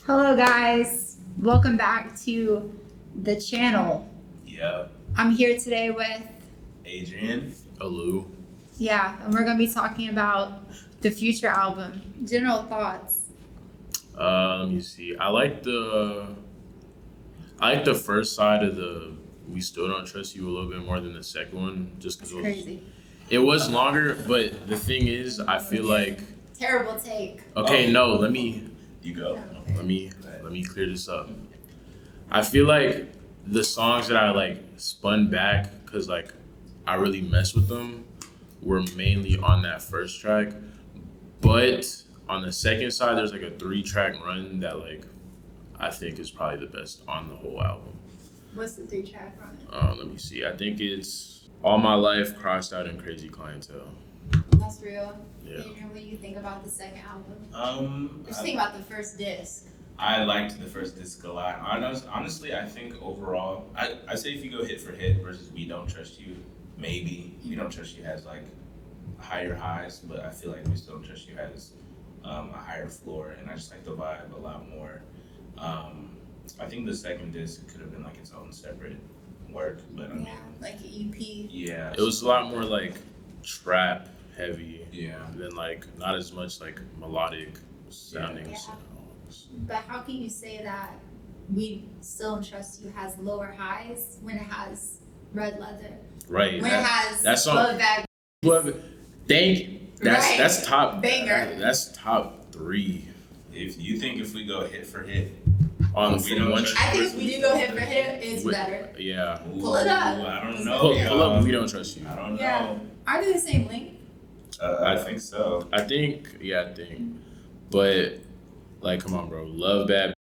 Hello guys, welcome back to the channel. Yeah. I'm here today with Adrian, Alieu. and we're gonna be talking about the Future album. General thoughts. Let me see. I like the first side of the "We Still Don't Trust You" a little bit more than the second one, just because it was longer. But the thing is, I feel like terrible take. Okay, no, let me. You go. Let me clear this up. I feel like the songs that I like spun back because like I really messed with them were mainly on that first track, but on the second side there's like a 3-track run that like I think is probably the best on the whole album. What's the 3-track run? Let me see. I think it's All My Life, Crossed Out, and Crazy Clientele. That's real. Yeah. Adrian, what do you think about the second album? Just think about the first disc. I liked the first disc a lot. Honestly, I think overall, I say if you go hit for hit versus We Don't Trust You, maybe We Don't Trust You has like higher highs, but I feel like We Still Don't Trust You has a higher floor, and I just like the vibe a lot more. I think the second disc could have been like its own separate work, but I mean, like an EP. Yeah, it was a lot more like trap heavy. Yeah. Than like not as much like melodic sounding songs. But how can you say that We Still Don't Trust You has lower highs when it has Red Leather? Right. When it has that song. Love Bag. That's top banger. That's top 3. If we go hit for hit on We Don't Trust You, I think if we do go hit for hit, it's better. Yeah. Pull it up. I don't know. Pull up We Don't Trust You. I don't know. Yeah. Are they the same length? I think so. I think. But like, come on, bro. Love Bad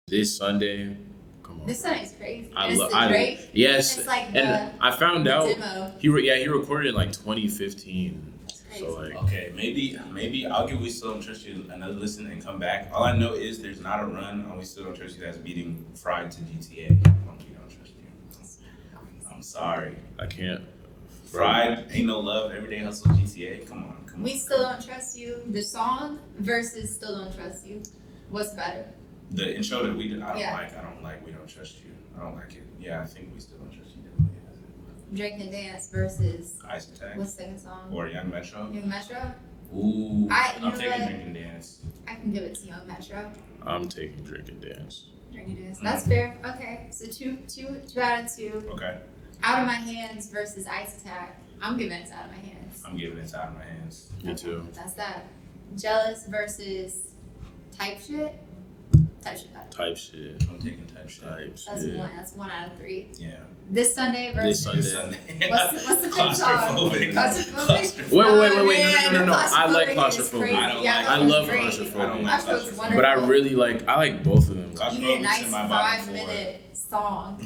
this Sunday. Come on. This Sunday's crazy. Drake. Yes. It's like and I found out demo. he recorded in like 2015. So like, okay, maybe I'll give We Still Don't Trust You another listen and come back. All I know is there's not a run on We Still Don't Trust You that's beating Fried to GTA on We Don't Trust You. I'm sorry. I can't. Fried, Ain't No Love, Everyday Hustle, GTA. Come on. We Still Don't Trust You, the song versus Still Don't Trust You. What's better? The intro that we did, I don't like We Don't Trust You. I don't like it. Yeah, I think We Still Don't Trust You. Drink and Dance versus Ice Attack. What's the second song? Or Young Metro. Young Metro? Ooh. I'm taking what? Drink and Dance. I can give it to Young Metro. I'm taking Drink and Dance. Drink and Dance. That's fair. Okay. So two out of 2. Okay. Out of My Hands versus Ice Attack. I'm giving it to Out of My Hands. I'm giving it Out of My Hands. Me too. That's that. Jealous versus Type Shit. Type Shit. I'm taking Type Shit. That's 1 out of 3. Yeah. This Sunday versus. This Sunday. What's the fifth song? Claustrophobic. Wait. No. I like Claustrophobic. I love Claustrophobic. But I really like both of them. You need a nice 5-minute song.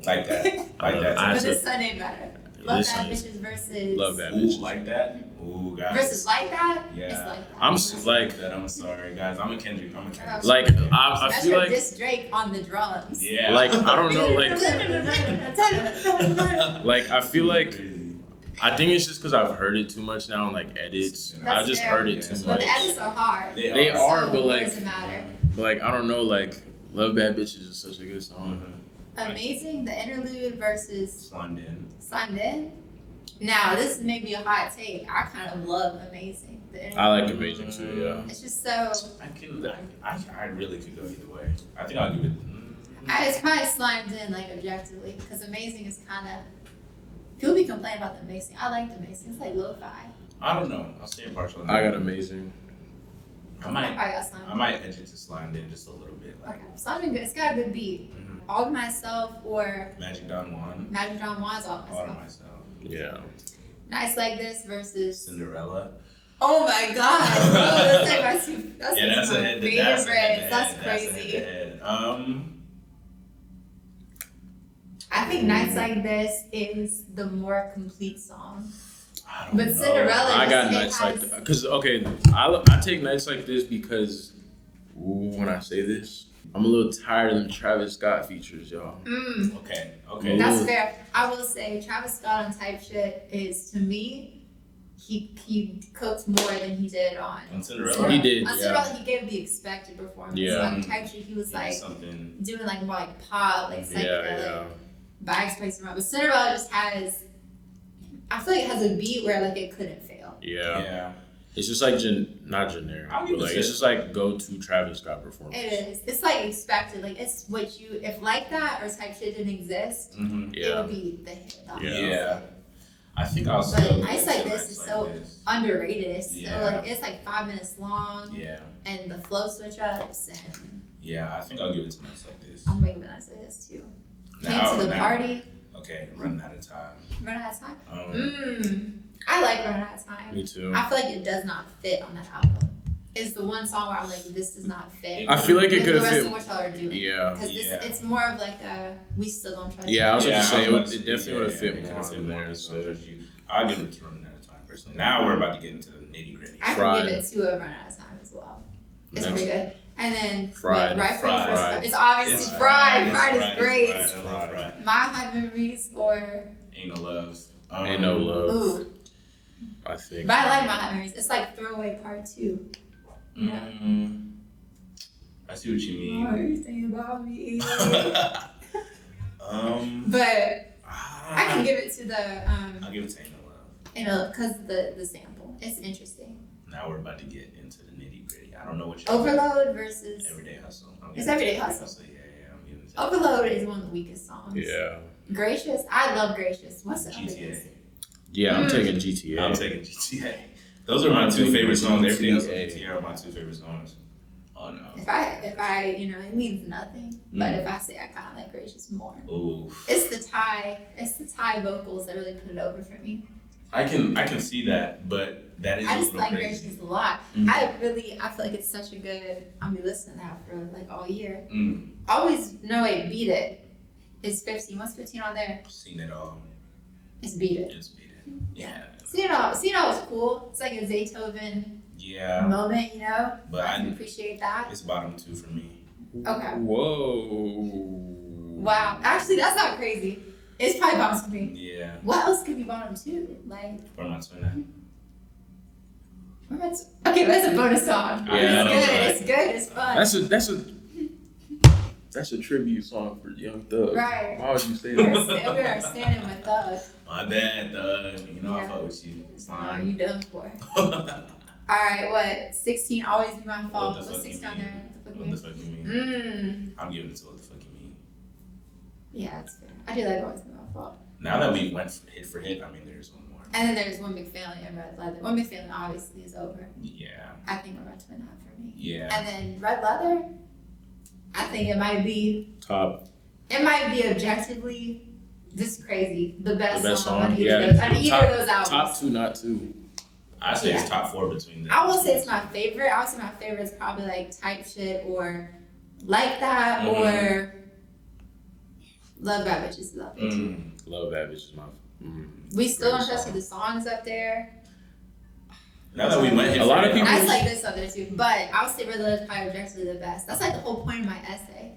Like that. But this Sunday better. Love Bad Bitches versus. Love Bad Bitches. Like that? Ooh, guys. Versus Like That? Yeah. It's Like That. I'm like that. I'm sorry, guys. I'm a Kendrick. Like, I feel like. Diss Drake on the drums. Yeah. Like, I don't know, like I feel like. I think it's just because I've heard it too much now in like edits. I just heard it too much. But the edits are hard. They are, but like. Doesn't matter. But like, I don't know, like, Love Bad Bitches is such a good song. Amazing, the interlude versus Slimed In. Now, this may be a hot take. I kind of love Amazing. I like Amazing too, yeah. It's just so. I really could go either way. I think I'll give it. It's probably Slimed In, like, objectively, because Amazing is kind of. People be complaining about the Amazing. I like the Amazing. It's like lo-fi. I don't know. I'll stay impartial. I got Amazing. I might edge it to Slimed In just a little bit. Okay, Slimed In, it's got a good beat. All to Myself or Magic Don Juan. Magic Don Juan's All to Myself. All to Myself. Yeah. Nice Like This versus Cinderella. Oh my god! That's a head. That's crazy. I think Nights Like This is the more complete song. But Cinderella. I got Nights Like This because I take Nights Like This because when I say this, I'm a little tired of them Travis Scott features, y'all. Okay. That's fair. I will say Travis Scott on Type Shit is, to me, he cooked more than he did on Cinderella. He did. On Cinderella, he gave the expected performance. Yeah. On Type Shit, he was like doing like more like pop, like psychedelic vibes placed around. But Cinderella just has, I feel like it has a beat where like it couldn't fail. Yeah. It's just like not generic, but like it's just like go-to Travis Scott performance. It is. It's like expected. Like it's what you, if like that or Type Shit didn't exist, it would be the hit. Yeah. I think I'll But Ice Like This is so underrated. It's so like it's like 5 minutes long. Yeah. And the flow switch ups and. Yeah, I think I'll give it to Nice Like This. I'm making Nice Like This too. Came to the party. Okay, running out of time. Running out of time. I like Running Out of Time. Me too. I feel like it does not fit on that album. It's the one song where I'm like, this does not fit. I feel like it could have fit. The rest of what y'all are doing. Yeah. Because it's more of like a, we still don't trust you. Yeah, I was going to say, it definitely would have fit more on there. So I'll give it to Running Out of Time personally. Now we're about to get into the nitty gritty. I can give it to a Run Out of Time as well. It's pretty good. And then Fried. It's obviously Fried. Fried is great. Fried. My High Memories or Ain't No Love. Ain't No Love. Ooh. I think. But I like My High Memories. It's like Throwaway Part 2. Yeah. I see what you mean. What are you saying about me? But I can give it to the I'll give it to Ain't No Love. Because the sample. It's interesting. Now we're about to get into the nitty gritty. I don't know what you Overload versus Everyday Hustle. It's Everyday Hustle. Yeah, I'm giving it to Overload is one of the weakest songs. Yeah. Gracious. I love Gracious. What's the GTA. Yeah, I'm taking GTA. I'm taking GTA. Those are my two favorite songs. Everyday Hustle and GTA are my two favorite songs. Oh no. If I it means nothing. But if I say I kinda like Gracious more. Ooh. It's the tie vocals that really put it over for me. I can see that, but that is I just like crazy. Gracious a lot. I feel like it's such a good, I'll be listening to that for like all year. Always, no wait, Beat It is 15. What's 15 on there? Seen it all. It's Beat It. It's Beat It. Yeah. Seen It All was cool. It's like a Beethoven moment, you know? But I can appreciate that. It's bottom 2 for me. Okay. Whoa. Wow. Actually, that's not crazy. It's probably bottom 3. Yeah. What else could be bottom 2? Like, For my twin. okay, that's a bonus song. Yeah, it's good. It's fun. That's a tribute song for Young Thug. Right. Why would you say that? We are standing with Thug. My bad, Thug. You know I fuck with you. It's Oh, fine. you done for. Alright, what? 16, always be my fault. What's 16 on there? What the fuck you mean? I'm giving it to What the Fuck You Mean. Yeah, that's fair. I do like always be my fault. Now that we went hit for hit, I mean, there's one more. And then there's One Big Family and Red Leather. One Big Family obviously is over. Yeah. I think we're about to win that for me. Yeah. And then Red Leather, I think it might be Top. It might be objectively, this is crazy, the best song on either of those albums. Top 2, not 2. I say it's top 4 between them. I won't say it's my favorite. I would say my favorite is probably like Type Shit or Like That or Love Bad Bitches. Love It too. Love Bad Bitches, my. We Still Don't Trust You, the songs up there. Now that we went hit A lot of people. I like this up there too, but I would say Red Leather is probably objectively the best. That's like the whole point of my essay.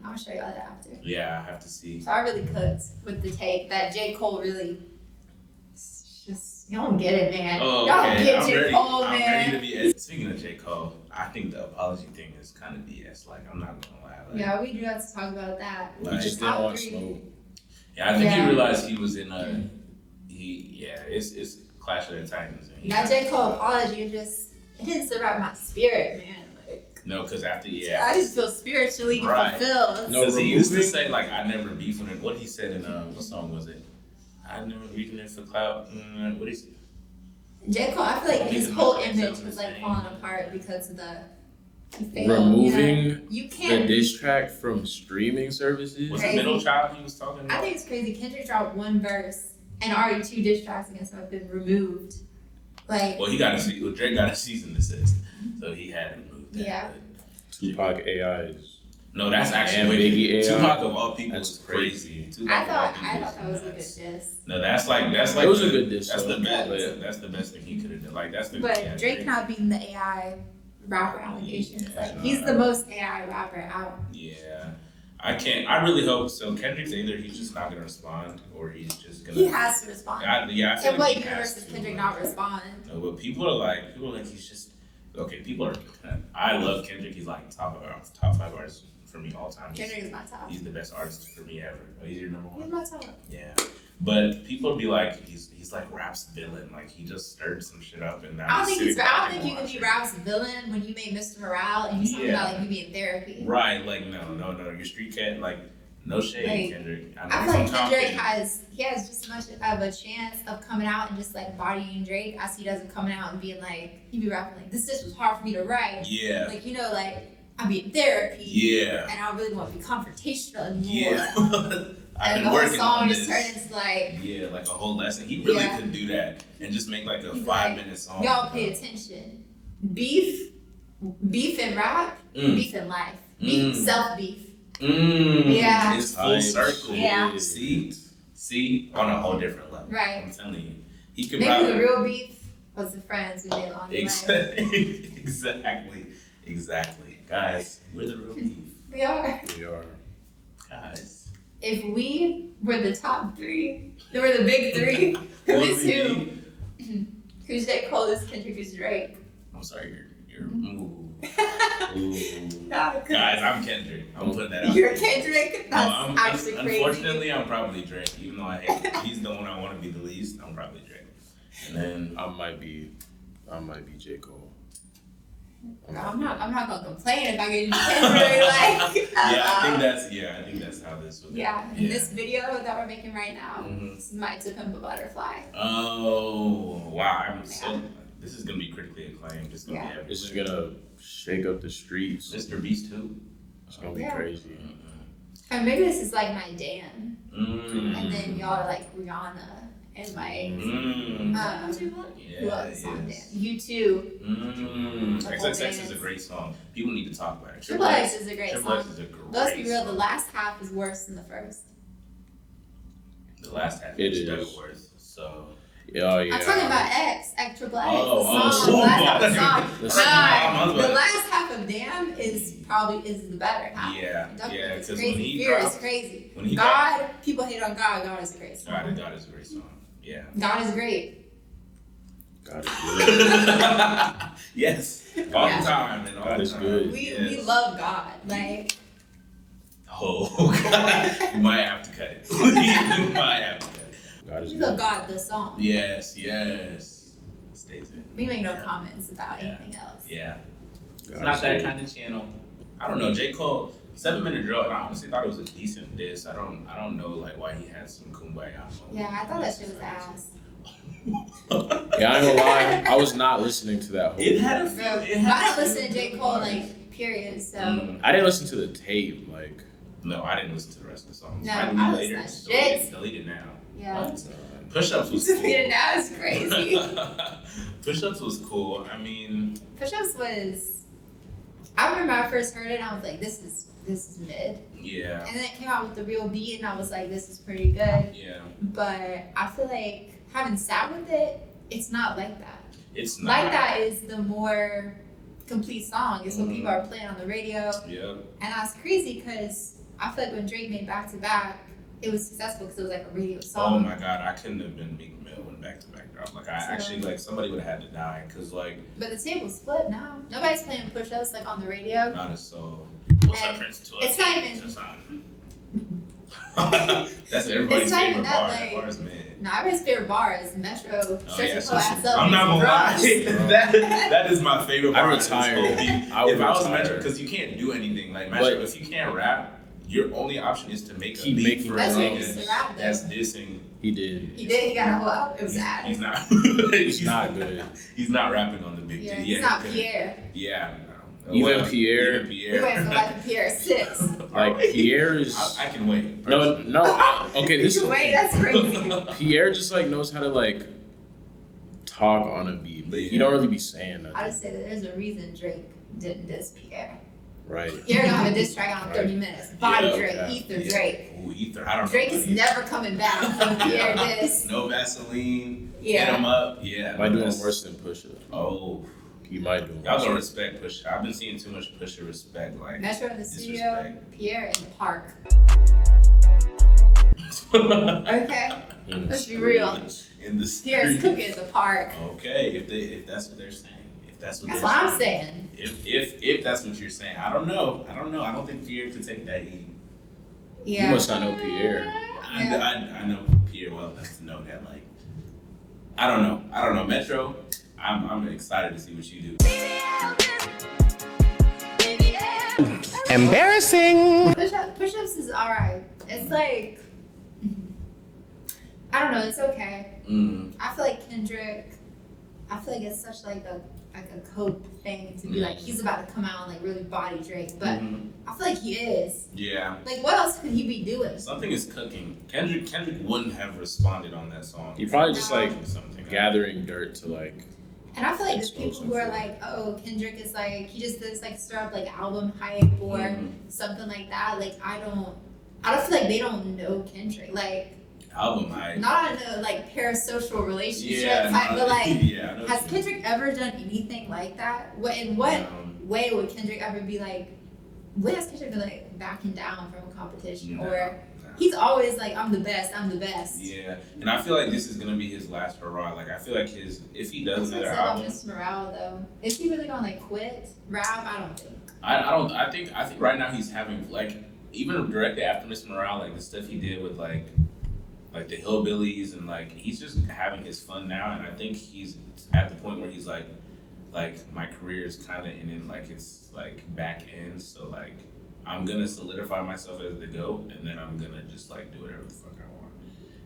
I'll show y'all that after. Yeah, I have to see. So I really cooked with the take that J. Cole really just, you don't get it, man. Oh, Y'all okay. get I'm J. ready. Cole, I'm man. ready to be. Speaking of J. Cole, I think the apology thing is kind of BS. Like, I'm not gonna lie. Like, Yeah, we do have to talk about that. He just didn't want smoke. Yeah, I think he realized he was in a. It's Clash of the Titans. That J. Cole apology, it didn't survive my spirit, man. Like, no, because after I just feel spiritually fulfilled. No, he used to say like I never beef with him. What he said in what song was it? I never beefing it for clout. What he said? J. Cole, I feel like his whole image was like falling apart because of the removing you can't, the diss track from streaming services. Was it Middle Child he was talking about? I think it's crazy. Kendrick dropped one verse and already 2 diss tracks against him have been removed. Like, well, Drake got a cease and desist, so he had to remove that. Yeah. Tupac AIs. No, that's actually Biggie AI. Tupac of all people That's is crazy. I thought that was a good diss. No, that's like it was a good diss. That's the best. That's the best thing he could have done. Like that's the. But Drake not being the AI rapper allegations. Like he's the most AI rapper out. Yeah, I really hope so. Kendrick's either he's just not gonna respond or he's just gonna. He has to respond. I feel In what like he universe has does to. Kendrick not respond? No, but people are like he's just okay. People are. I love Kendrick. He's like top 5 artists for me all time. Kendrick is my top. He's the best artist for me ever. Oh, he's your number one. He's my top. Yeah, but people will be like he's like rap's villain. Like he just stirred some shit up and I don't think you can be rap's villain when you made Mr. Morale and you talking about like you be in therapy. Right, like no, your street cat, like no shade, Like, Kendrick. I feel like Kendrick has just as much of a chance of coming out and just like bodying Drake as he does of coming out and being like he be rapping like this was hard for me to write. Yeah. Like like I be in therapy. Yeah. And I really want to be confrontational anymore. Yeah. And the whole song just turned into like like a whole lesson. He really could do that and just make like a 5-minute song. Y'all pay attention. Beef in rap, beef in life, beef, self-beef. Yeah. It's full circle. Yeah. See, on a whole different level. Right. I'm telling you. He could Maybe the real beef was the friends we made along the way. Exactly. Guys, we're the real beef. We are. Guys. If we were the top 3, they were the big 3. Who is who? Who's J. Cole? Who's Kendrick? Who's Drake? I'm sorry, you're ooh. Guys, I'm Kendrick. I'm putting that out. You're Kendrick? That's actually crazy. Unfortunately, I'm probably Drake. Even though I hate him. He's the one I want to be the least. I'm probably Drake. And then I might be J. Cole. I'm not gonna complain if I get into Kendrick. I think that's how this would go. In this video that we're making right now, this is my To Pimp a Butterfly. Oh wow! This is gonna be critically acclaimed. This is gonna shake up the streets. Mr. Beast too. It's gonna be crazy. And maybe this is like my Dan, and then y'all are like Rihanna. And who else on there? You too. XXX is a great song. People need to talk about it. Triple X is a great song. Is a great Let's be real, song. the last half is worse than the first. The last half is definitely worse. So. Yeah. I'm talking about X, Triple X. The last half of Damn is the better half. Yeah. It's crazy. Fear is crazy. People hate on God. God is a great song. God is a great song. Yeah. God is great. God is good. Yes. All the time and all God the is time. good. We love God. Like. Oh God. You might have to cut it. You might have to cut it. God is We good. love God, the song. Yes. Stay tuned. We make no comments about anything else. Yeah. God It's not is that good. kind of channel. I don't know. J. Cole, 7-minute drill. I honestly thought it was a decent diss. I don't know like why he had some kumbaya. Yeah, I thought that shit was ass. Yeah, I ain't gonna lie. I was not listening to that whole. It had a Bro, I don't listen to J. Cole like period. So I didn't listen to the tape. Like. No, I didn't listen to the rest of the songs. No, Might be I later. listened to shit. Delete it now. yeah. Push-ups was cool. It now is crazy. Push-ups was cool. I mean, Push-ups was. I remember I first heard it and I was like, this is mid. yeah. And then it came out with the real beat and I was like, this is pretty good. Yeah. But I feel like having sat with it, it's not like that. It's not. Like That is the more complete song. It's what people are playing on the radio. Yeah. And that's crazy because I feel like when Drake made Back to Back, it was successful because it was like a radio song. Oh my God, I couldn't have been Meek Mill when Back to Back dropped. Like I actually like somebody would have had to die because like. But the table's flipped now. Nobody's playing push-ups like on the radio. Not as so. What's And that Prince to it's not even- That's everybody's It's not even favorite that, bar. like- That bar's mid. No, everybody's favorite bar is Metro. Oh, Shut yeah, your so ass up. I'm not gonna lie. Drums. that is my favorite I part. retired. If I was retired. Metro, because you can't do anything like Metro. If you can't rap, your only option is to make Keep a beat making for a That's what he nigga used to rap, though. that's dissing. He did. He did. He got a whole album. It was sad. He's not. He's not good. He's not rapping on the big Yeah, D. he's not Pierre. Yeah. No. Even Pierre. Even We went for like a Pierre 6. Like Pierre is. I can wait. No. Okay, this is. Wait, that's crazy. Pierre just like knows how to like talk on a beat, but he don't really be saying nothing. I just say that there's a reason Drake didn't diss Pierre. Right. Pierre gonna have a diss track on 30 minutes. Body Yeah, Drake, yeah. Ether Drake. Ooh, Ether. I don't Drake know. is never coming back from Pierre diss. No Vaseline. Yeah. Get him up. Yeah. Am I doing that's- worse than Pusha? Oh. He might do. Y'all don't respect Pusha. I've been seeing too much Pusha respect. Like Metro in the studio, Pierre in the park. Okay, let's be real. In the Pierre's cooking in the park. Okay, if that's what they're saying. That's what I'm saying. If that's what you're saying, I don't know. I don't think Pierre could take that heat. Yeah. You must not know Pierre. I know Pierre well enough to know that. Like, I don't know. Metro, I'm excited to see what you do. Embarrassing. Push-ups is alright. It's like, I don't know. It's okay. I feel like Kendrick. I feel like it's such like a code thing to be like he's about to come out and like really body Drake, but I feel like he is. Yeah. Like what else could he be doing? Something is cooking. Kendrick wouldn't have responded on that song. He probably just like something gathering dirt to like. And I feel like there's people who are like, oh, Kendrick is like he just does like stir up like album hype or something like that. Like I don't feel like they don't know Kendrick. Like album hype. Not in a like parasocial relationship type, but like has Kendrick ever done anything like that? In what way would Kendrick ever be like? When has Kendrick been like backing down from a competition or? He's always like, I'm the best. Yeah, and I feel like this is gonna be his last hurrah. Like I feel like if he does another album, Miss Morale though, is he really gonna like quit rap? I don't think. I think right now he's having like even directly after Miss Morale, like the stuff he did with like the hillbillies and like he's just having his fun now, and I think he's at the point where he's like my career is kind of in like it's like back end, so like. I'm gonna solidify myself as the GOAT, and then I'm gonna just like do whatever the fuck I want.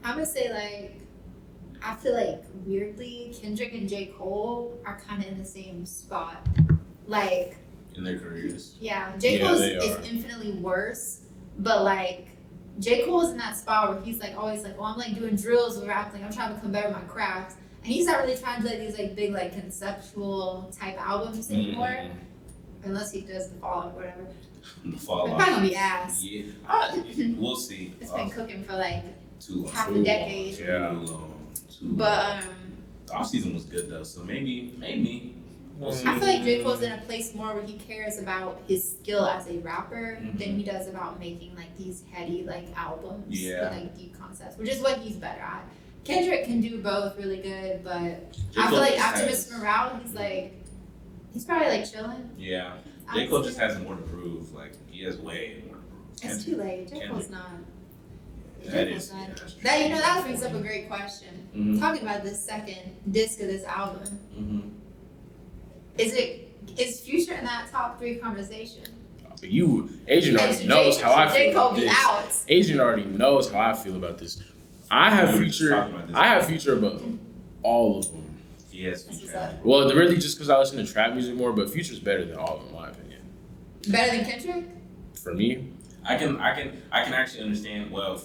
I'm gonna say like, I feel like weirdly Kendrick and J. Cole are kind of in the same spot, like in their careers. Yeah, J. Cole is infinitely worse, but like J. Cole's in that spot where he's like always like, oh, I'm like doing drills with rap, like I'm trying to become better at my craft, and he's not really trying to do like these like big like conceptual type albums anymore, unless he does the Fallout or whatever. The Fallout. It's probably gonna be ass. Yeah, we'll see. It's been cooking for like half a decade. Yeah. But the off season was good though, so maybe we'll see. I feel like J. Cole's in a place more where he cares about his skill as a rapper than he does about making like these heady like albums with like deep concepts, which is what he's better at. Kendrick can do both really good, but I feel like after Miss Morale, he's probably like chilling. Yeah. J. Cole just has more to prove. Like he has way more to prove. It's too late. J. Cole's not. That that brings up a great question. Talking about this second disc of this album, is Future in that top 3 conversation? Adrian already knows how I feel about this. Adrian already knows how I feel about this. I have Future above all of them. Yes, Future. Well, really, just because I listen to trap music more, but Future's better than all of them, in my opinion. Better than Kendrick? For me, I can actually understand. Well,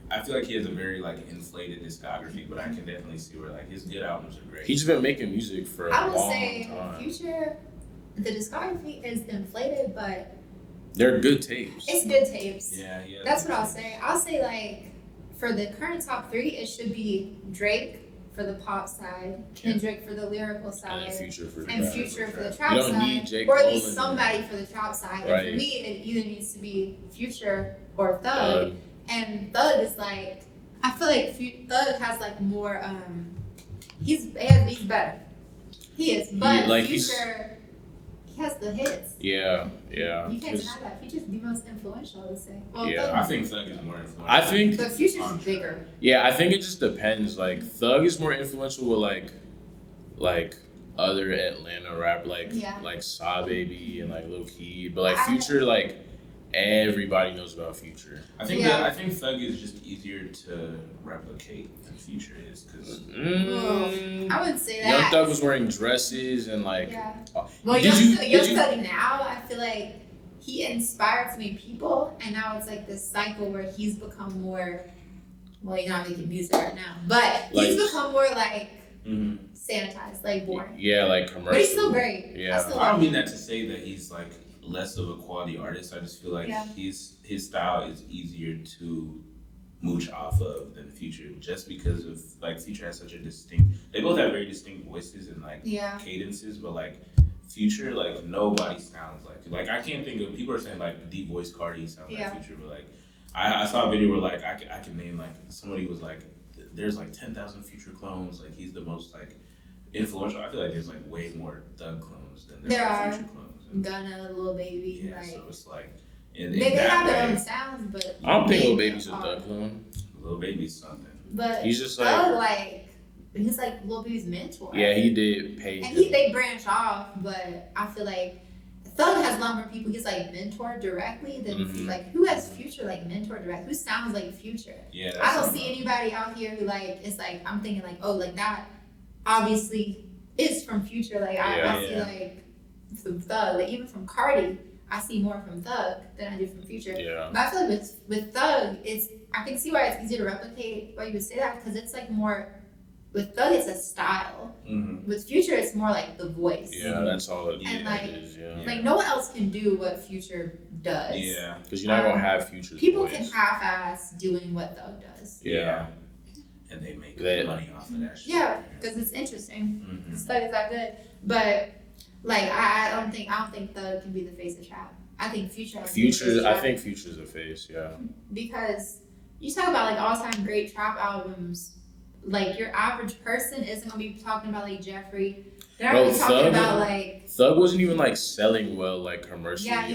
I feel like he has a very like inflated discography, but I can definitely see where like his good albums are great. He's just been making music for a long time. I would say Future, the discography is inflated, but they're good tapes. It's good tapes. Yeah. That's what I'll say. I'll say like for the current top 3, it should be Drake for the pop side, Kendrick for the lyrical side, and Future for the trap you don't side, need J. or at Cole least somebody for the trap side. Right. And for me, it either needs to be Future or Thug. And Thug is like, I feel like Thug has like more. He's better. He is, but like Future. He has the hits. Yeah. You can't deny that. Future's the most influential, I would say. Well, I think Thug is more influential. I think the Future's bigger. Yeah, I think it just depends. Like Thug is more influential with like other Atlanta rap, like Saw Baby and like Lil Key, but like Future, like everybody knows about Future. I think Thug is just easier to replicate than Future is, because I wouldn't say that. Young Thug was wearing dresses and like. Well, Young Thug now, I feel like he inspired so many people, and now it's like this cycle where he's become more. Well, you're not making music right now, but he's become more like sanitized, like boring. Yeah, like commercial. But he's still great. Yeah, I don't mean that to say that he's like less of a quality artist. I just feel like his style is easier to mooch off of than Future, just because of like Future has such a distinct. They both have very distinct voices and like cadences, but like Future, like nobody sounds like I can't think of, people are saying like deep voice Cardi sounds like Future, but like I saw a video where like I can name like, somebody was like, there's like 10,000 Future clones, like he's the most like influential. I feel like there's like way more Thug clones than there are Future clones. Gunna, Lil Baby, yeah, like, so it's like they have their own sounds, but I don't think Lil Baby's a Thug clone. Lil Baby's something, but he's just like he's like Lil Baby's mentor. Yeah, he did pay and him. they branch off, but I feel like Thug has a lot more people he's like mentored directly than like, who has Future like mentor direct? Who sounds like Future? Yeah, I don't see anybody out here who like, it's like, I'm thinking like, oh, like that obviously is from Future. Like I see like from Thug, like even from Cardi, I see more from Thug than I do from Future. Yeah. But I feel like with Thug, I can see why it's easier to replicate why you would say that, because it's like more, with Thug it's a style. With Future it's more like the voice. Yeah, that's all it is. Yeah. Like no one else can do what Future does. Yeah. Because you're not gonna have Future's people voice. can half-ass doing what Thug does. Yeah. And they make good money off of that shit. Yeah, because it's interesting. Thug is that good. But like I don't think Thug can be the face of trap. I think Future has I think Future's the face, yeah. Because you talk about like all-time great trap albums, like your average person isn't gonna be talking about like Jeffrey. They're not really talking about like Thug wasn't even like selling well like commercially. Yeah,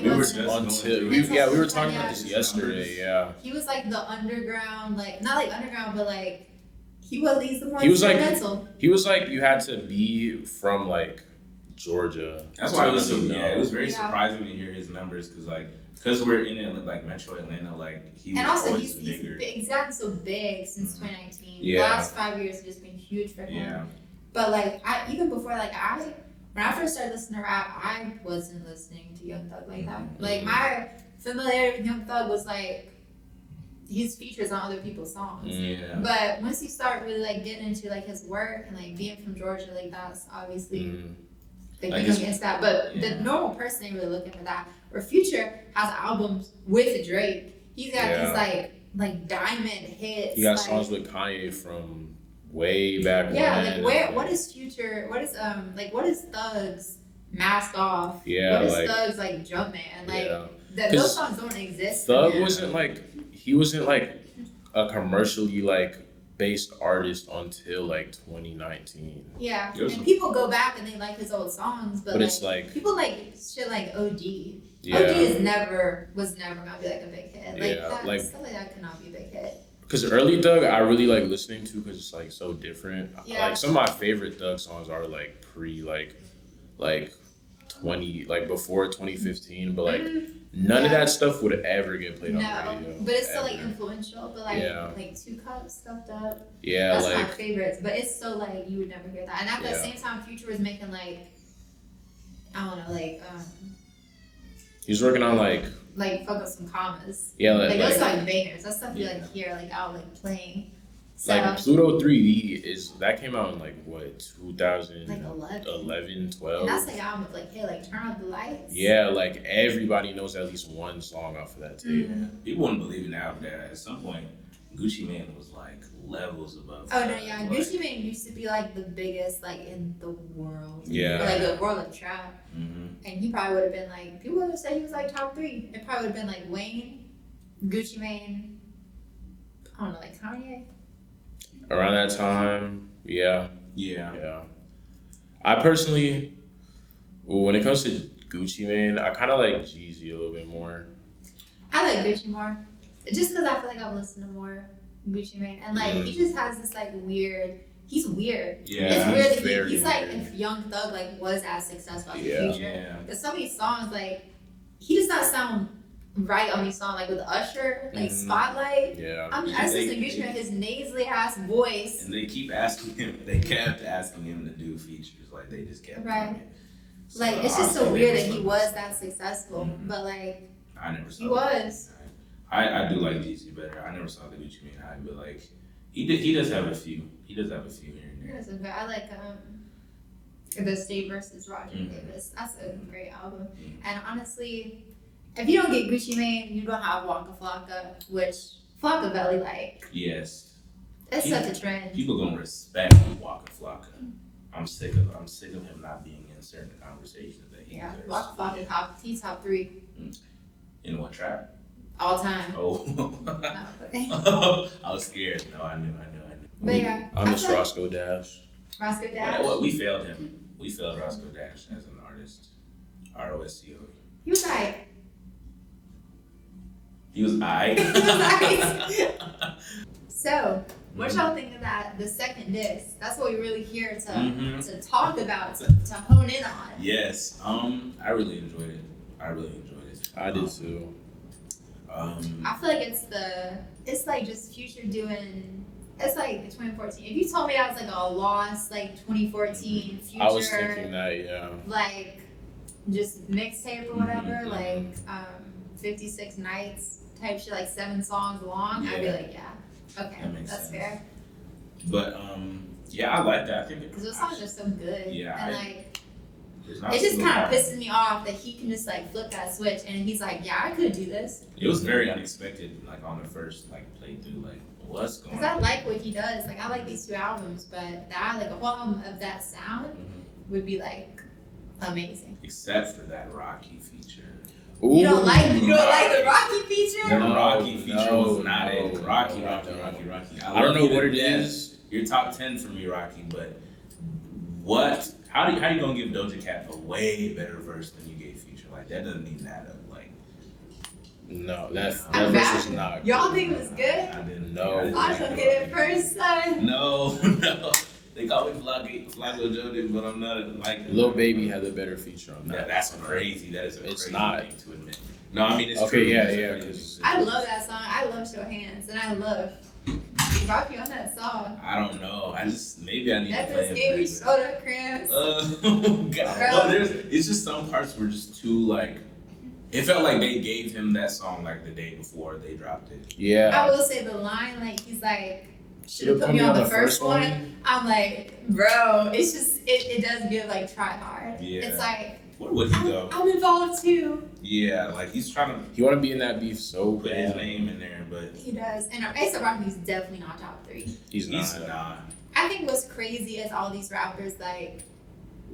we were talking about this yesterday. Yeah. He was like the underground, like not like underground, but like he's the more he was experimental. He was like you had to be from like Georgia. That's why it was it was very surprising to hear his numbers, because we're in like Metro Atlanta, like he was always bigger. He's gotten so big since 2019. Yeah. The last 5 years have just been huge for him. Yeah. But like even before, like when I first started listening to rap, I wasn't listening to Young Thug like that. Like my familiarity with Young Thug was like his features on other people's songs. Yeah. But once you start really like getting into like his work and like being from Georgia, like that's obviously like against that. But the normal person ain't really looking for that. Where Future has albums with Drake. He's got these like diamond hits. He got songs with Kanye from way back when. Yeah, like what is Future? What is Thug's Mask Off? Yeah, what is Thug's like Jumpman? Like those songs don't exist. Thug wasn't like a commercially like based artist until like 2019. Yeah, and people go back and they like his old songs, but like, it's like people like shit like OD. Yeah. OD was never gonna be like a big hit. Like stuff like that cannot be a big hit. Because early Thug, I really like listening to because it's like so different. Yeah. Like some of my favorite Thug songs are like pre like 20 like before 2015, but like none of that stuff would ever get played on the radio. But it's still like influential. But like 2 Cups, Stuffed Up. Yeah, that's like my favorites. But it's so like you would never hear that. And at the same time, Future was making like I don't know, like he was working on like fuck up some commas. Yeah, like those like bangers. That's stuff you like hear like out like playing. So, like Pluto 3D that came out in like what 2011, 12. And that's like album with like hey like turn on the lights. Yeah, like everybody knows at least one song off of that tape. People wouldn't believe it now, but at some point Gucci Mane was like levels above. Oh no, yeah, Gucci Mane used to be like the biggest like in the world. Yeah, like the world of trap. And he probably would have been like, people would have said he was like top 3. It probably would have been like Wayne, Gucci Mane, I don't know, like Kanye. Around that time, yeah. I personally, when it comes to Gucci Mane, I kind of like Jeezy a little bit more. I like Gucci more, just because I feel like I've listened to more Gucci Mane, and like he just has this like weird. He's weird. Yeah, it's weird that he's like if Young Thug like was as successful as Future. Because some of these songs like he does not sound right on these songs, like with Usher, like Spotlight. Yeah. I just listen to Gucci Mane, his nasally ass voice. And they kept asking him to do features, like they just kept right. So like it's just so weird that he was that successful, but like I never saw. He was. I do like Jeezy better. I never saw the Gucci Mane hype, but like he does have a few. He does have a few here and there. I like the State versus Roger Davis. That's a great album. And honestly, if you don't get Gucci Mane, you don't have Waka Flocka, which Flocka Belly like. Yes. That's such a trend. People gonna respect Waka Flocka. I'm sick of him not being in in certain conversations that he Yeah, deserves. he's top 3. In what trap? All time. Oh. No, I was scared. No, I knew. but yeah. I miss Roscoe Dash. Roscoe Dash. Well, we failed him. We failed Roscoe Dash as an artist. ROSCO. He was like. He was aight. So, what y'all think of that? The second disc. That's what we're really here to talk about, to hone in on. Yes. I really enjoyed it. I did too. I feel like it's like just Future doing. It's like 2014. If you told me that was like a lost like 2014 Future, I was thinking that, yeah. Like just mixtape or whatever, like 56 nights type shit, like 7 songs long, I'd be like, yeah, okay, that's sense. Fair. But yeah, I like that. I think because those songs are so good. Yeah, and it just kind of pisses me off that he can just like flip that switch and he's like, yeah, I could do this. It was very unexpected, like on the first like playthrough, like what's going on? Because I like what he does. Like I like these 2 albums, but that like a whole album of that sound would be like amazing. Except for that Rocky feature. Ooh. You don't like the Rocky feature? The Rocky feature was not it. Rocky. I don't know what it is. You're top 10 for me, Rocky, but what? How you gonna give Doja Cat a way better verse than you gave Future? Like that doesn't even add up. Like no, that verse was not good. Y'all think it was good? I didn't know. I should hit it first, son. No. They call me Flacco Jordan, but I'm not like. Lil Baby had a better feature on that. That's crazy. That is a it's crazy not. thing to admit. No, I mean it's okay, true. Yeah. I love that song. I love Show Hands, and I love Rocky on that song. I don't know. Maybe I need to play that just gave me soda cramps. God. It's just some parts were just too like. It felt like they gave him that song like the day before they dropped it. Yeah. I will say the line, like he's like, should have put me on the first one. I'm like, bro, it's just it does give like try hard. Yeah. It's like where would he go? I'm involved too. Yeah, like he's trying to. He want to be in that beef so put bad. his name in there, but he does. And A$AP Rocky's definitely not top 3. He's not. I think what's crazy is all these rappers like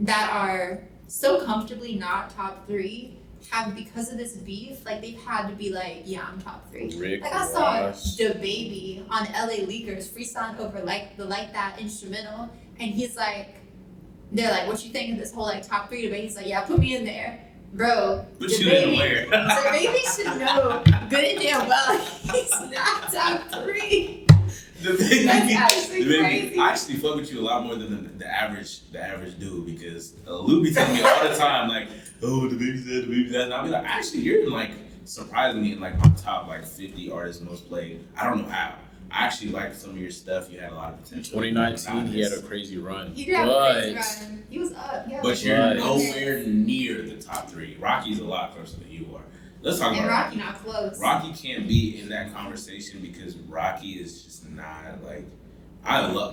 that are so comfortably not top 3 have, because of this beef, like they've had to be like, yeah, I'm top 3. Rick like I saw DaBaby on LA Leakers freestyling over like the Like That instrumental, and he's like, they're like, what you think of this whole like top 3 debate? He's like, yeah, put me in there, bro. Put you in where? DaBaby should know good and damn well he's not top 3. That's actually crazy. I actually fuck with you a lot more than the average dude, because Lou be telling me all the time like, oh, DaBaby's that, and I'll be like, actually you're in like surprisingly in like my top like 50 artists most played. I don't know how. I actually liked some of your stuff. You had a lot of potential. 2019, he had a crazy run. He did have a crazy run. He was up. Yeah. But you're nowhere near the top 3. Rocky's a lot closer than you are. Let's talk about Rocky. Not close. Rocky can't be in that conversation because Rocky is just not like. I like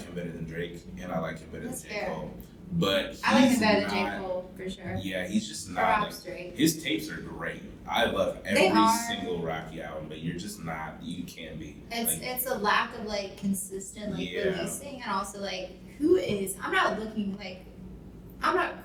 him better than Drake, and I like him better than J. Cole. But I like him better than J. Cole for sure. Yeah, he's just not. Like, his tapes are great. I love every single Rocky album, but you're just not. You can't be. It's a lack of like consistent releasing, and also like who is. I'm not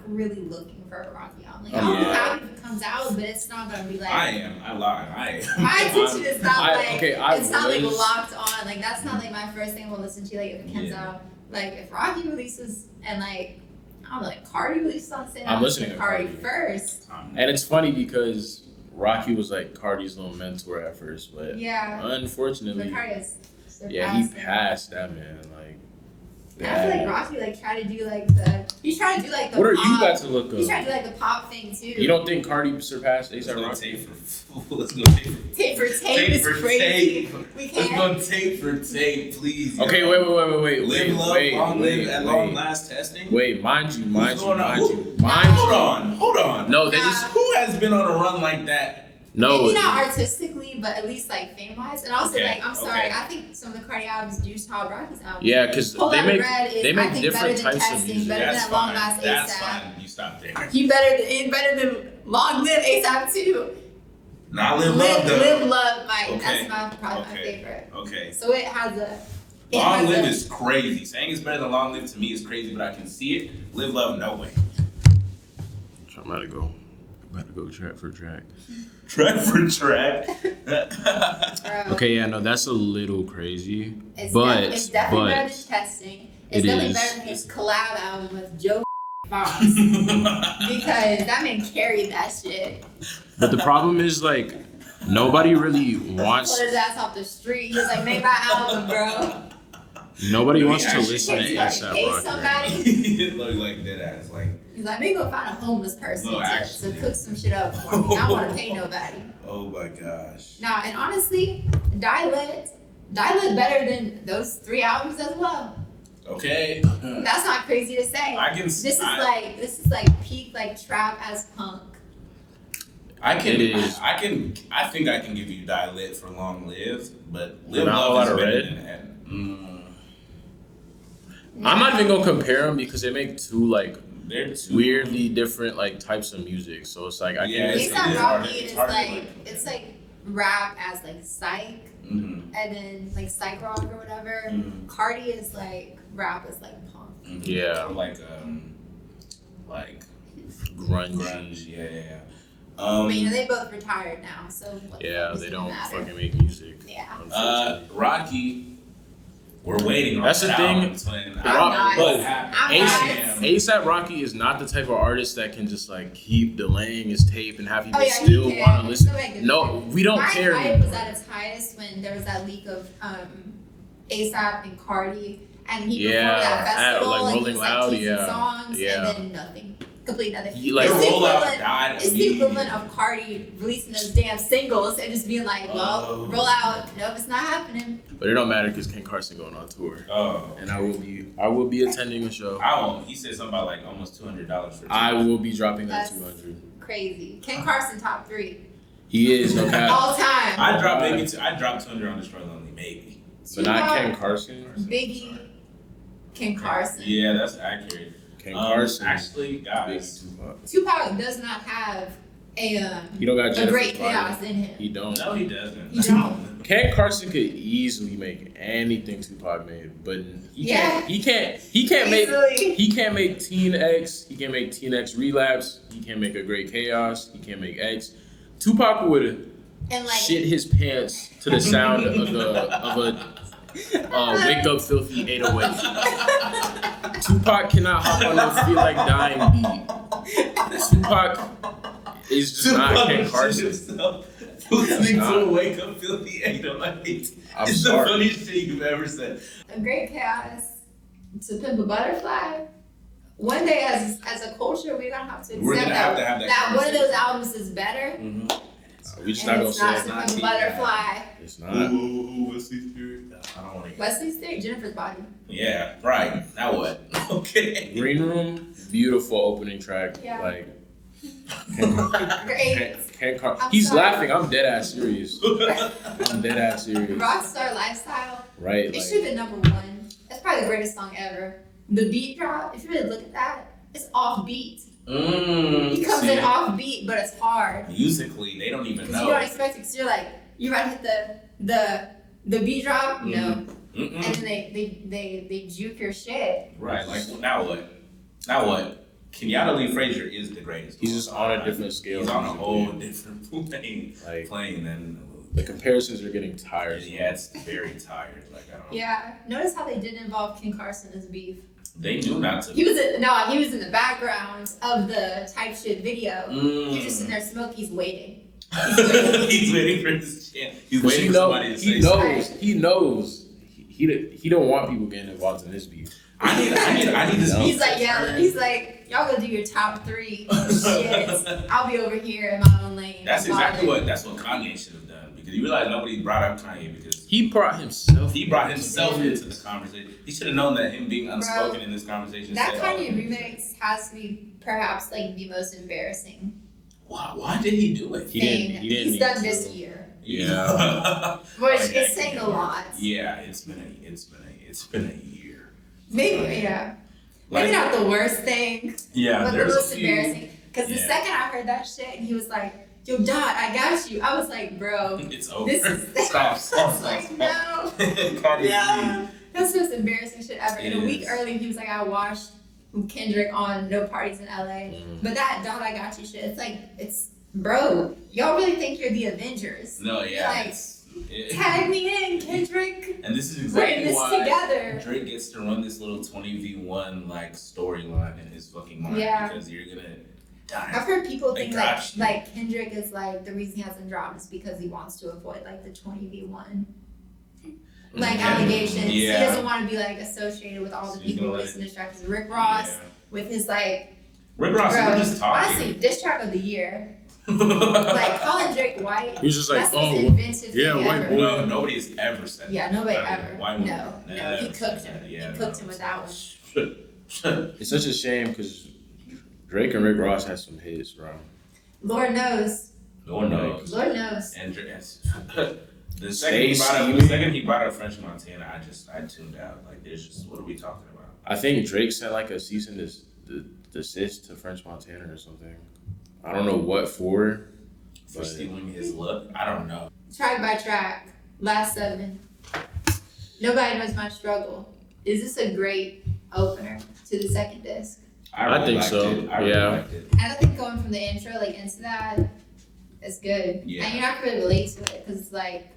really looking for a Rocky album. Like, I'll be happy if it comes out, but it's not gonna be like. I am. My attention is not it's not like locked on. Like that's not like my first thing we'll listen to. Like if it comes out, like if Rocky releases and like I don't know, like Cardi releases on Saturday, I'm listening to Cardi first. And it's funny because Rocky was like Cardi's little mentor at first, but unfortunately, he passed that man. Like, I feel like Rocky like tried to do like he's trying to do like the. What are pop, you about to look up? He's trying to do like the pop thing too. You don't think Cardi surpassed A$AP Rocky? Let's go tape for tape is crazy. We can't. Let's go tape for tape, please. Okay, wait. Long last testing. Wait, mind you. Hold on. No, who has been on a run like that? No. Maybe not artistically, but at least like fame-wise. And also like, I'm sorry, I think some of the Cardi albums do top Rocky's albums. Yeah, because they make different types of music. Better than Long Last That's A$AP. fine. You stop there. He better than Long Live A$AP too. Not Live Love though. Live Love, that's probably my favorite. Okay. So it has a. Long Live is crazy. Saying it's better than Long Live to me is crazy, but I can see it. Live Love, no way. I'm about to go track for track. Track for track. Okay, yeah, no, that's a little crazy. It's but definitely better than testing. It's definitely better than his collab album with Joe Fox. Because that man carried that shit. But the problem is, like, nobody really wants. Pulled his ass off the street. He was like, make my album, bro. Nobody wants to listen to like, ASAP pay Rocky. somebody. It looked like dead ass. Like, he's like, maybe go find a homeless person No, to actually. cook some shit up for me. I don't want to pay nobody. oh my gosh. Nah, and honestly, Dialect better than those 3 albums as well. Okay. That's not crazy to say. This is like peak like trap as punk. I It is. think I can give you Die Lit for Long Live, but Live Not a lot Love is of better red. than that. I'm not even gonna compare them because they make two like They're too weirdly different like types of music. So it's like I Yeah, can't. it's ASAP hard- Rocky it's is hard to like like- it's like rap as like psych, Mhm. and then like psych rock or whatever. Mhm. Cardi is like rap is like punk. Mhm. Yeah. Or like Grungy. Yeah. But you know they both retired now, so what the Yeah, fuck they does it don't matter? fucking make music. Yeah. Unfortunately. Rocky. We're waiting on That's the that thing. album, twin. I'm not. But I'm not. ASAP Rocky is not the type of artist that can just like keep delaying his tape and have people Oh, yeah, still he can. want to listen. Still make good No, music. we don't My care. hype was at its highest when there was that leak of ASAP and Cardi, and he Yeah, performed at a at, festival like, and he Rolling was like Loud, teasing yeah. songs, Yeah. and then nothing, complete nothing. He, like, It's the rollout equivalent- died It's the immediately. equivalent of Cardi releasing those damn singles and just being like, well, Oh. roll out. Nope, it's not happening. But it don't matter because Ken Carson going on tour, Oh. and I will be attending the show. I won't. He said something about like almost $200 for. I will be dropping that That's 200. crazy. Ken Carson top 3 He is no cap, all time. I dropped I dropped 200 on Destroy Lonely, maybe. but not Ken Carson. Biggie, Ken Carson. Yeah, that's accurate. Ken Carson. Actually, Big guys. Tupac. Tupac does not have a He don't got a Jennifer's great body. chaos in him. He don't. No, he doesn't. He don't. Ken Carson could easily make anything Tupac made, but he Yeah. can't Easily. make Teen X. He can't make Teen X Relapse. He can't make A Great Chaos. He can't make X. Tupac would And like shit his pants to the sound of a Wake Up Filthy 808. Tupac cannot hop on no Feel Like Dying beat. Tupac is just not Ken Carson. Listening to a Wake Up Filthy 808. I'm It's sorry. the funniest thing you've ever said. a great chaos to pimp a butterfly. One day as a culture we're gonna have to accept We're gonna have to have that that one of conversation. those albums is better. We just And not gonna it's say not it's to not. pimp a butterfly. It's not. Wesley Spirit. I don't want to. Wesley's theory, Jennifer's body. Yeah, right. Now what? Okay. Green Room, beautiful opening track. Yeah. Like Great. Ken sorry. He's laughing. I'm dead ass serious. I'm dead ass serious. Rockstar Lifestyle. Right? It Like, should have been #1. That's probably the greatest song ever. The beat drop, if you really look at that, it's off beat. He comes in off beat, but it's hard. Musically, they don't even Because know. you don't expect it, because you're like, you're about to hit the beat drop, no. Mm-mm. And then they juke your shit. Right, like, now what? Now what? Kenyatta Lee Frazier is the greatest. He's just on a different scale. He's on a whole different plane. Like, And the comparisons are getting tired. yeah, it's very tired. Like, I don't know. Yeah. Notice how they didn't involve King Carson as beef. They knew not to. He was in the background of the type shit video. He's just sitting there smoking, he's waiting. He's waiting for his chance. He's waiting for somebody to say something. He knows. He don't want people getting involved in this beef. I need this. He's like, yeah, he's like, y'all go do your top 3 shits. I'll be over here in my own lane. That's exactly Vibing. what Kanye should have done, because you realize nobody brought up Kanye because He brought himself. he brought himself into this conversation. He should have known that him being unspoken in this conversation. That said, Kanye remix has to be perhaps like the most embarrassing Why did he do it? He thing didn't he's need done to. this year. Yeah. Which Okay. is saying a lot. Yeah, it's been a year. Maybe, yeah. Maybe not the worst thing, Yeah, but the there's most a few. embarrassing. Because the Yeah. second I heard that shit and he was like, yo, Dot, I got you. I was like, bro, It's over. this is. Stop. I was like, no. Kanye, Yeah. That's the most embarrassing shit ever. And a It week is. earlier, he was like, I washed Kendrick on No Parties in LA. But that I Got You shit, it's like, bro, y'all really think you're the Avengers. No, yeah. Like, tag me in, Kendrick. And this is exactly why together. Drake gets to run this little 20v1 like storyline in his fucking mind because you're gonna die. I've heard people think like Kendrick is like the reason he hasn't dropped is because he wants to avoid like the 20v1 like allegations. He doesn't want to be like associated with all the people who listen to diss tracks. Rick Ross with his like Rick Ross is just talking. Honestly, diss track of the year. Like calling Drake white. He's just like, white boy. No, nobody has ever said that. Yeah, nobody ever. No, he cooked him. He cooked him with that one. It's such a shame because Drake and Rick Ross had some hits, bro. Lord knows. And the second he brought up French Montana, I tuned out. Like, there's just, what are we talking about? I think Drake sent like a cease and desist to French Montana or something. I don't know what for. For stealing his look? I don't know. Track by track, last 7. Nobody Knows My Struggle. Is this a great opener to the second disc? I think so. Liked it. I don't think going from the intro like into that is good. Yeah. And you're not really relate to it because it's like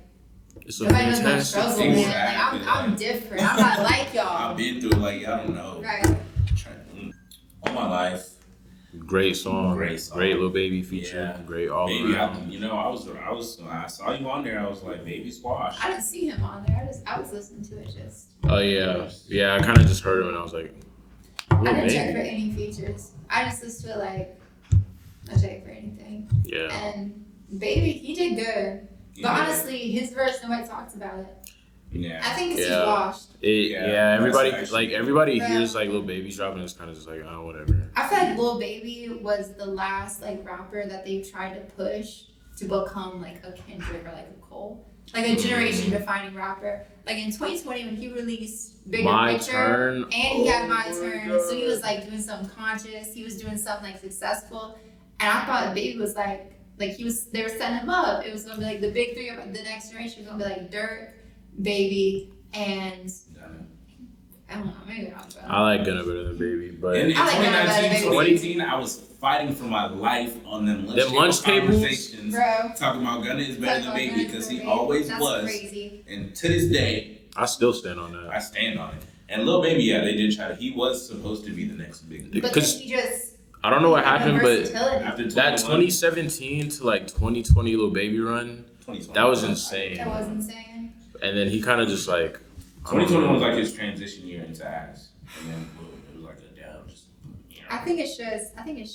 nobody knows my struggle, man. Like I'm different. I'm not like y'all. I've been through like I don't know. Right. All my life. Great song. Great Lil Baby feature. Great all Baby, around. I saw you on there. I was like, Baby Squash. I didn't see him on there. I was listening to it just. Oh yeah. I kind of just heard him and I was like, I didn't check for any features. I just listened to it like I check for anything. Yeah. And Baby, he did good. But honestly, his verse, nobody talks about it. Yeah. I think it's just washed. Everybody hears like Lil Baby's dropping. It's kind of just like, oh, whatever. I feel like Lil Baby was the last like rapper that they tried to push to become like a Kendrick or like a Cole, like a generation defining rapper. Like in 2020 when he released Bigger Picture and he had My Turn, so he was like doing something conscious. He was doing something like successful, and I thought Baby was like they were setting him up. It was gonna be like the big 3 of the next generation was gonna be like Dirt, Baby, and I don't know, maybe not. I like Gunna better than Baby, but in 2019, 2018, I was fighting for my life on them lunch table conversations, talking about Gunna is better than Baby because he always was. Crazy. And to this day, I still stand on that. I stand on it. And Lil Baby, they did try to. He was supposed to be the next big thing. Because he just. I don't know what happened, but after that 2017 to like 2020 Lil Baby run, that was insane. That was insane. And then he kind of just like 2021 was like his transition year into ass, and then it was like a down. I think it's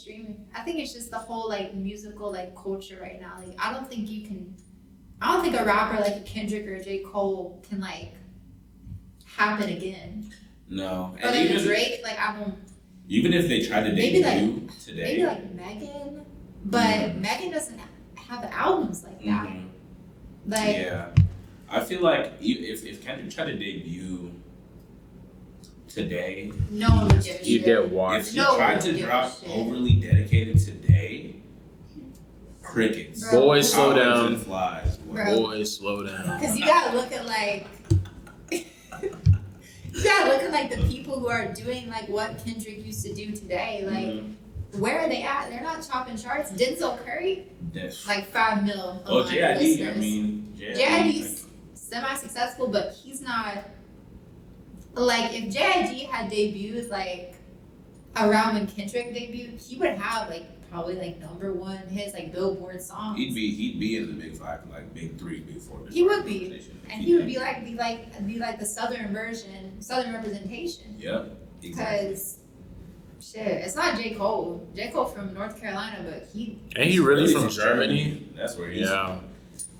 streaming. I think it's just the whole like musical like culture right now. Like I don't think a rapper like a Kendrick or a J. Cole can like happen again. No. Or like a Drake, like I don't. Even if they try to debut today. Maybe like Megan, but Megan doesn't have albums like that. Like I feel like if Kendrick tried to debut today, no one would give a shit. You get washed. If he tried to drop Overly Dedicated today, crickets. Boys, slow down. Flies. Boys, slow down. Because you gotta look at like. You gotta look at like the people who are doing like what Kendrick used to do today. Like, where are they at? They're not topping charts. Denzel Curry, like 5 mil. Oh, JID. I mean, JID's semi-successful, but he's not. Like, if JID had debuted like around when Kendrick debuted, he would have like probably like #1 hits, like Billboard songs. He'd be in the big 5, like big 3, big 4. He would be, and he would be like the Southern representation. Yep. Because shit, it's not J. Cole. J. Cole from North Carolina, but he really from Germany. That's where he's from.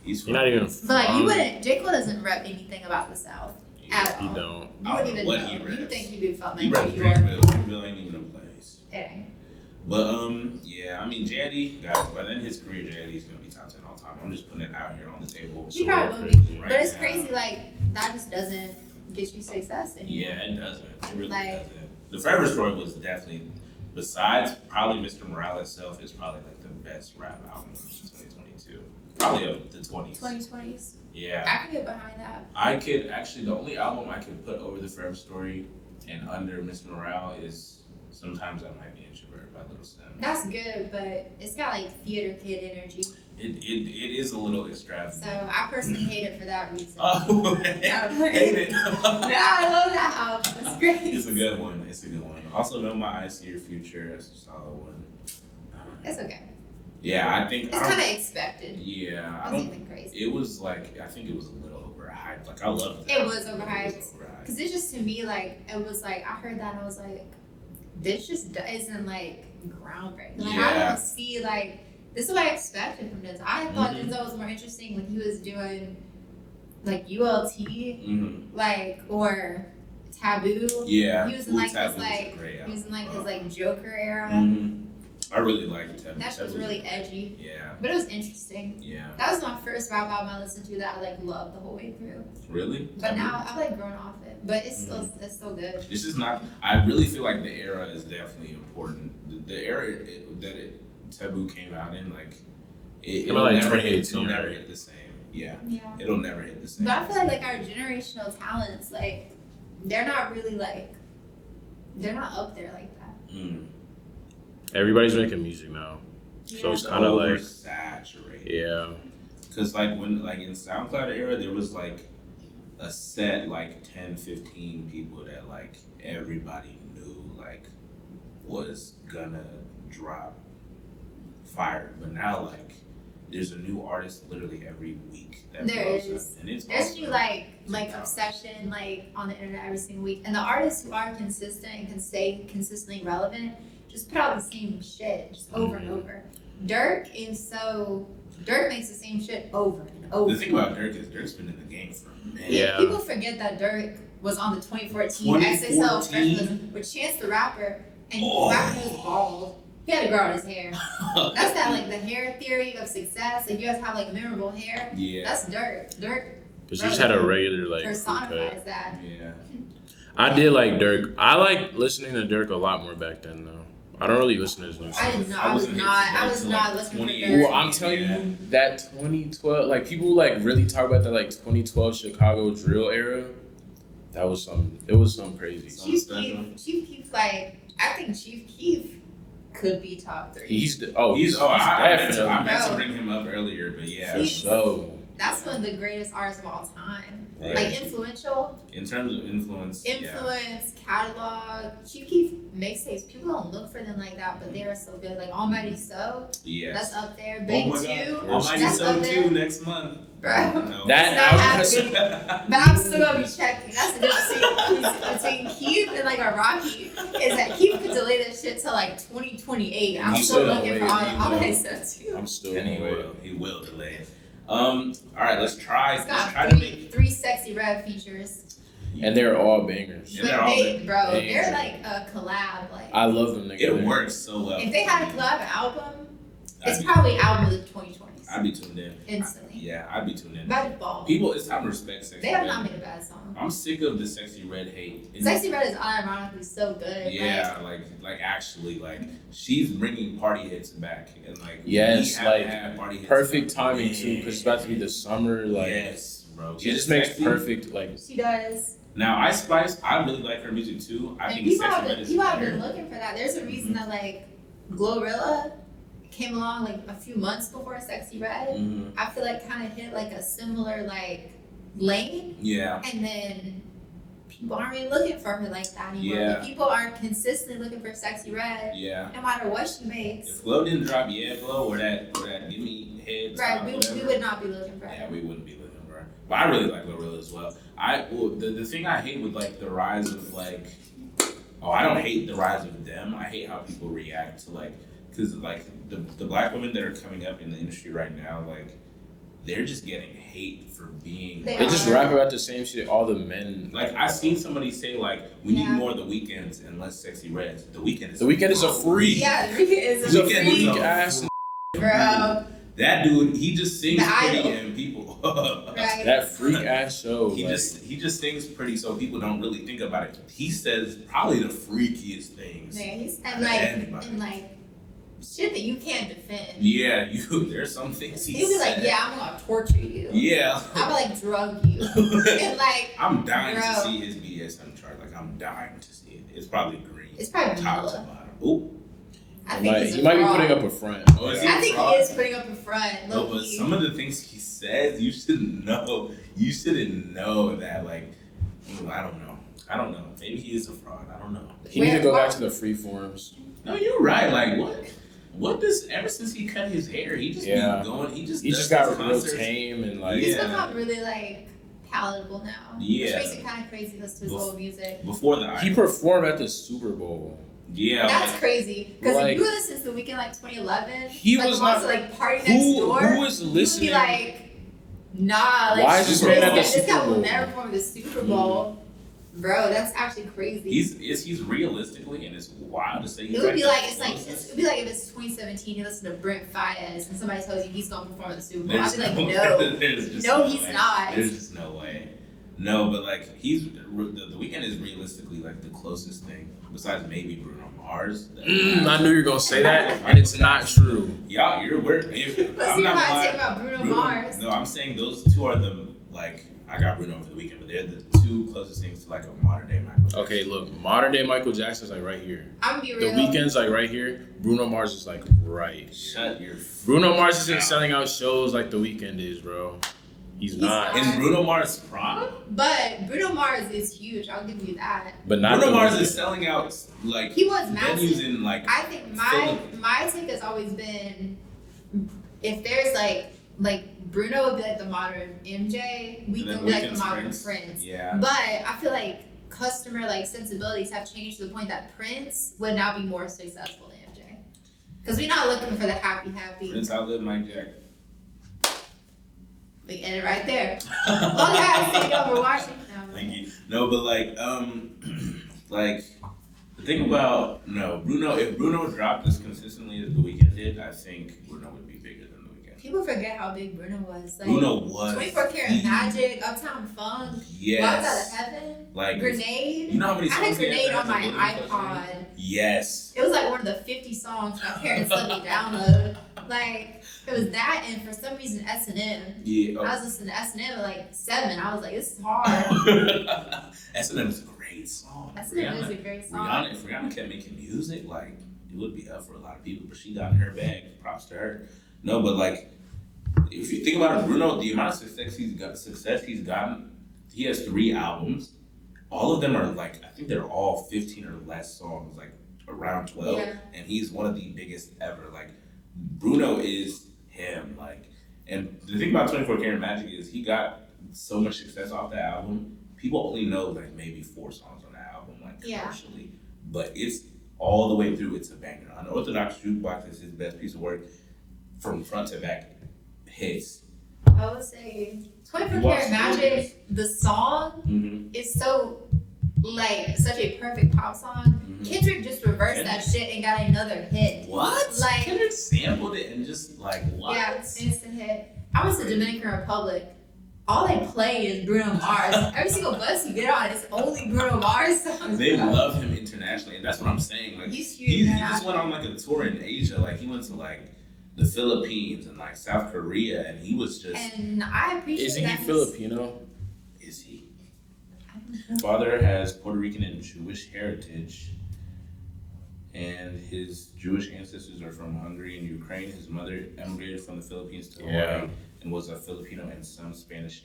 He's not even. But like you wouldn't. J. Cole doesn't rep anything about the South at all. He don't. You wouldn't even know. You would think he'd be from like New York. Greenville ain't even a place. It ain't. But I mean, JID, guys, by then his career, JID's gonna be top 10 all time. I'm just putting it out here on the table. He probably will be, but it's crazy. Like that just doesn't get you success anymore. Yeah, it doesn't. It really doesn't. The Forever Story was definitely, besides probably Mr. Morale itself, is probably like the best rap album of 2022. Probably of the 20s. 2020s. Yeah. I could get behind that. I could actually, the only album I could put over the Forever Story and under Mr. Morale is sometimes I might be introverted by Little Sim. That's good, but it's got like theater kid energy. It is a little extravagant. So I personally hate it for that reason. Oh, hate it. No, I love that album. It's great. It's a good one. Also, know my I See Your Future. That's a solid one. It's okay. Yeah, I think it's kind of expected. Yeah, I don't think crazy. It was like I think it was a little overhyped. Like I loved it. It was overhyped. Cause it's just to me like it was like I heard that and I was like, this just isn't like groundbreaking. Like I don't see like this is what I expected from Denzel. I thought Denzel was more interesting when he was doing like ULT, like or Taboo. Yeah, he was in like his like he was in like his like Joker era. I really liked Taboo. That shit was really edgy. Yeah, but it was interesting. Yeah, that was my first rap album I listened to that I like loved the whole way through. Really? But now I've like grown off it. But it's still good. This is not. I really feel like the era is definitely important. The era that Taboo came out in, like it'll like never hit the same. Yeah. It'll never hit the same. But I feel like our generational talents, like they're not really like they're not up there like that. Everybody's making music now, so it's kind of like saturated. Yeah. Cause like when like in SoundCloud era, there was like a set like 10, 15 people that like everybody knew like was gonna drop fire. But now like there's a new artist literally every week that blows up. And there's new like obsession like on the internet every single week. And the artists who are consistent and can stay consistently relevant just put out the same shit just over and over. Dirk makes the same shit over and over. The thing about Dirk is Dirk's been in the game for a minute. Yeah. People forget that Dirk was on the 2014 XXL Freshman with Chance the Rapper, and the rapper was bald. He had to grow out his hair. That's that like the hair theory of success. Like you guys have like memorable hair. Yeah. That's Dirk. Because he just had a regular like personifies that. Yeah. I did like Dirk. I like listening to Dirk a lot more back then though. I don't really listen to his new songs. I was not listening to Dirk. Well, I'm telling you, that 2012, like people like really talk about that like 2012 Chicago drill era. It was something crazy. Chief Keef, like I think Chief Keef could be top 3. I meant to bring him up earlier, but yeah. That's one of the greatest artists of all time. Right. Like influential. In terms of influence, catalog. Chief Keef mixtapes. People don't look for them like that, but they are so good. Like Almighty So. Yes. That's up there. Big 2. Almighty So 2 next month. Bro. No. That but I'm still gonna be checking. That's the difference between Keef and like a Rocky is that Keef could delay that shit till like 2028. I'm still looking for Almighty So 2. I'm still and he will delay it. All right, let's try to make 3 Sexyy Red features. And they're all bangers. They're like a collab. Like I love them together. It works so well. If they had a collab album, it's probably album of the 2020s. I'd be tuned in instantly. I'd be tuned in. By default. People, it's time to respect Sexyy Red. They have not made a bad song. I'm sick of the Sexyy Red hate. Sexyy Red is unironically so good. Yeah, like actually, like she's bringing party hits back, and like yes, like party hits perfect timing too, because it's about to be the summer. Like yes, bro. She just makes perfect like. She does. Now Ice Spice, I really like her music too. I think people have been looking for that. There's a reason that like Glorilla came along like a few months before Sexyy Red. I feel like kind of hit like a similar like lane. Yeah. And then people aren't really looking for her like that anymore. Yeah. Like, people aren't consistently looking for Sexyy Red. Yeah. No matter what she makes. If Glow didn't drop Glow or that Give Me Head. Right. We would not be looking for her. Yeah, we wouldn't be looking for her. But I really like Glorilla as well. The thing I hate with like the rise of like, I don't hate the rise of them. I hate how people react to like. Because like the black women that are coming up in the industry right now, like they're just getting hate for being. They just rap about the same shit. All the men. Like I seen somebody say like we need more of the Weeknds and less Sexyy Reds. The Weeknd is a freak. Yeah, the Weeknd is a freak ass, bro. That dude, he just sings pretty and people. Right. That freak ass show. He just sings pretty, so people don't really think about it. He says probably the freakiest things. Yeah, and like. Shit that you can't defend. Yeah, there's some things he'll be like, yeah, I'm gonna torture you. Yeah. I'm gonna like drug you. And like I'm dying to see his BDSM chart. Like I'm dying to see it. It's probably green. It's probably top to vanilla. bottom. Ooh. I think he might be putting up a front. Oh, is he I think fraud? he is putting up a front. No, but some of the things he says, you shouldn't know. You shouldn't know that. Like, I don't know. Maybe he is a fraud. I don't know. He needs to go back to the free forms. No, you're right. Like, what does, ever since he cut his hair, he just been going, he just got his real concerts. tame and like. He's become really like palatable now. Yeah. Which makes it kind of crazy to listen to his old music. Before the He performed at the Super Bowl. Yeah. That's crazy. Because like, if you listen to the Weeknd like 2011, he like was wants not to like party next door. Who was listening? You'd be like, nah. Like, why is this man at the Super This guy will Bowl? never perform at the Super Bowl. Bro, that's actually crazy. He's realistically, and it's wild to say. It would be like it'd be like if it's 2017, you listen to Brent Faiyaz and somebody tells you he's gonna perform at the Super Bowl. I'd be like, no, he's way. not. There's just no way. No, but like the Weeknd is realistically like the closest thing besides maybe Bruno Mars. I knew you were gonna say that, and it's not true. Yeah, you're weird. I'm not talking about Bruno Mars. No, I'm saying those two are the like. I got Bruno over the Weeknd, but they're the two closest things to like a modern day Michael Jackson. Okay, look, modern day Michael Jackson's like right here. I'm gonna be real. The Weeknd's like right here. Bruno Mars is like right. Shut your. Bruno Mars isn't selling out shows like the Weeknd is, bro. He's not. Is Bruno Mars prime? But Bruno Mars is huge. I'll give you that. But not Bruno Mars Weeknd. is selling out like He was massive. venues in like. I think my take has always been, if there's like Bruno would be like the modern MJ, Weeknd would be like the modern Prince. Yeah. But I feel like customer like sensibilities have changed to the point that Prince would now be more successful than MJ. Because we're not looking for the happy. Prince outlived Mike Jack. We end it right there. All guys, thank y'all for watching. No. Thank you. No, but like the thing about Bruno, if Bruno dropped as consistently as the Weeknd did, I think Bruno would be bigger than the Weeknd. People forget how big Bruno was. Like, Bruno was 24 Karat Magic, Uptown Funk, yes. Vibes Out of Heaven, Like Grenade. You know how many I songs had Grenade on my he iPod. Yes. It was like one of the 50 songs my parents let me download. Like, it was that, and for some reason S&M. Yeah. I was listening to S&M at like 7. I was like, this is hard. S&M is a great song. S&M is a great song. If Rihanna kept making music, like, it would be up for a lot of people, but she got in her bag. Props to her. No, but like, if you think about it, Bruno, the amount of success he's gotten, he has 3 albums. All of them are like, I think they're all 15 or less songs, like around 12. Yeah. And he's one of the biggest ever. Like, Bruno is him. Like, and the thing about 24 Karat Magic is he got so much success off that album. People only know like maybe 4 songs on that album, like commercially. But it's all the way through, it's a banger. Unorthodox Jukebox is his best piece of work from front to back. Hits. I would say 24 Karat Magic, the song is so, like, such a perfect pop song. Kendrick just reversed that shit and got another hit. What? Like, Kendrick sampled it and just like, what? Yeah, instant hit. I was in the Dominican Republic. All they play is Bruno Mars. Every single bus you get on, it's only Bruno Mars songs. They love him internationally, and that's what I'm saying. Like, He's huge. He just went on like a tour in Asia. Like, he went to like the Philippines and like South Korea, and he was just. And I appreciate Isn't that. he Filipino? Is he? Father has Puerto Rican and Jewish heritage, and his Jewish ancestors are from Hungary and Ukraine. His mother emigrated from the Philippines to Hawaii and was a Filipino and some Spanish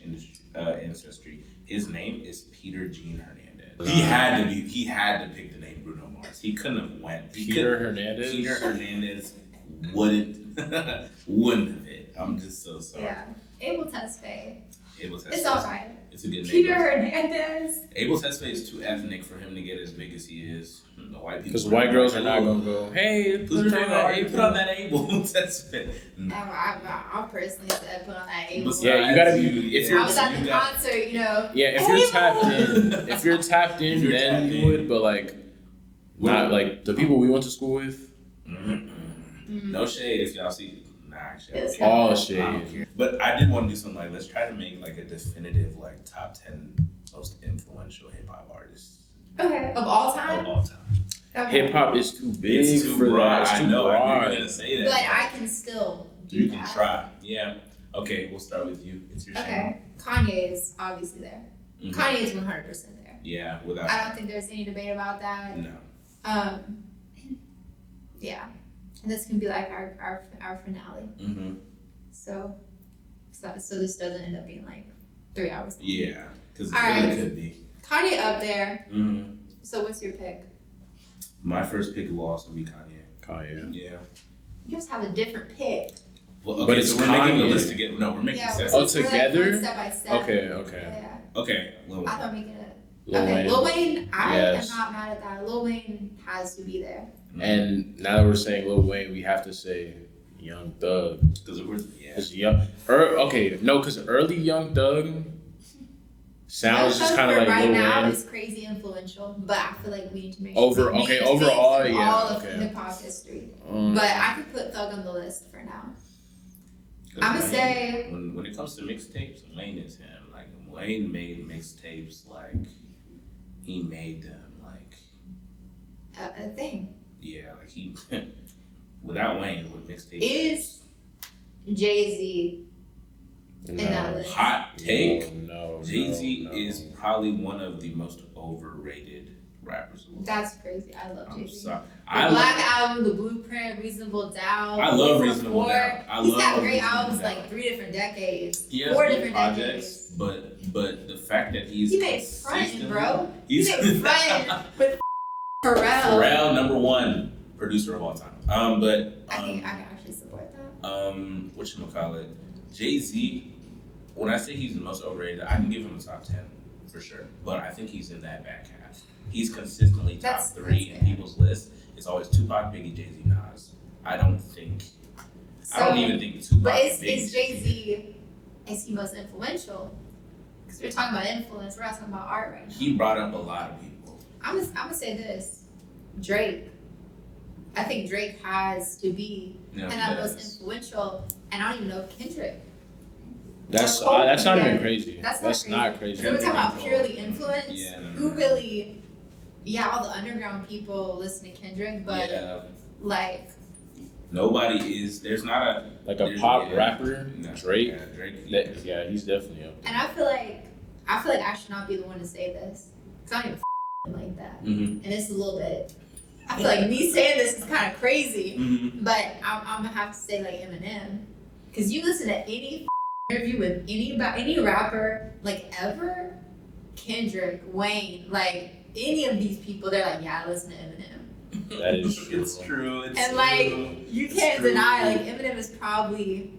ancestry. His name is Peter Gene Hernandez. He had to pick the name Bruno Mars. He couldn't have went. Peter Hernandez. Peter Hernandez wouldn't have it. I'm just so sorry. Yeah. Abel Tesfaye. Abel Tesfaye. It's alright. It's a good name. Peter Hernandez. Abel Tesfaye is too ethnic for him to get as big as he is. The white people. Because white girls are not gonna go, hey, put put on that Abel Tesfaye. I personally said put on that Abel. Yeah, you gotta be. If you're, I was at the concert, you know. Yeah, if you're tapped in, then you would. But like, not like the people we went to school with. No shade if y'all see. Nah, actually, all shade. But I did want to do something like, let's try to make like a definitive like top 10 most influential hip hop artists. Okay. Of all time? Of all time. Okay. Hip hop is too big It's too for broad. that. It's too I know. broad. I knew you were gonna say that. But I can still do You that. can try. Yeah. Okay, we'll start with you. It's your Okay. Kanye is obviously there. Kanye is 100% there. Yeah, without. I don't think there's any debate about that. No. Yeah, and this can be like our finale. Mm-hmm. So this doesn't end up being like 3 hours. Yeah, because it All really right. could be. Kanye up there. Mm-hmm. So what's your pick? My first pick will also be Kanye. Kanye. Yeah. You just have a different pick. Well, okay, But it's so we're making the Kanye. list together. No, we're making Yeah, separate. Oh, we're like together? going step by step. Okay. Yeah. Okay. Well, I thought making it. Lil Okay, Wayne. Lil Wayne, I Yes. am not mad at that. Lil Wayne has to be there. And now that we're saying Lil Wayne, we have to say Young Thug. because we're Cause because early Young Thug sounds just kind of like right Lil now Wayne. is crazy influential, but I feel like we need to make Overall, yeah, all of okay. hip hop history. Um, But I could put Thug on the list for now. I'm gonna say when it comes to mixtapes, Wayne is him. Like Wayne made mixtapes like he made them like a thing yeah like he without Wayne with mixtapes is Jay-Z in that list. hot take. No, Jay-Z no. is probably one of the most overrated rappers. of all time. That's crazy. I love I'm Jay-Z. sorry. The Black Album, The Blueprint, Reasonable Doubt. I love Before Reasonable Doubt. He's got great Reasonable albums Doubt. like 3 different decades. He has 4 good different projects, decades. but the fact that he's He made Frontin', bro. He He's made Frontin' with Pharrell. Pharrell, number 1 producer of all time. I think I can actually support that. Whatchamacallit, Jay-Z, when I say he's the most overrated, I can give him a top 10 for sure. But I think he's in that back half. He's consistently top That's 3 in fair. people's lists. It's always Tupac, Biggie, Jay-Z, Nas. I don't even think Tupac. But and Biggie is Jay-Z, is he most influential? Because we're talking about influence, we're not talking about art right now. He brought up a lot of people. I'm gonna say this. Drake. I think Drake has to be Yeah, and he that most does. influential, and I don't even know if Kendrick. That's Cole, not yeah. even crazy. That's not crazy. So we're talking about purely influence. Yeah, no. Who really? Yeah, all the underground people listen to Kendrick, but Yeah. like, Nobody is. There's not a Like a pop yeah. rapper, No, Drake. Yeah, Drake. Yeah, he's definitely up there. and I feel like I should not be the one to say this because I don't even like that, Mm-hmm. and it's a little bit. I feel like me saying this is kind of crazy, Mm-hmm. but I'm gonna have to say like Eminem, because you listen to any interview with any rapper like ever, Kendrick, Wayne, like any of these people, they're like, yeah, I listen to Eminem, That is true. It's true. It's and like true. you It's can't true. deny like Eminem is probably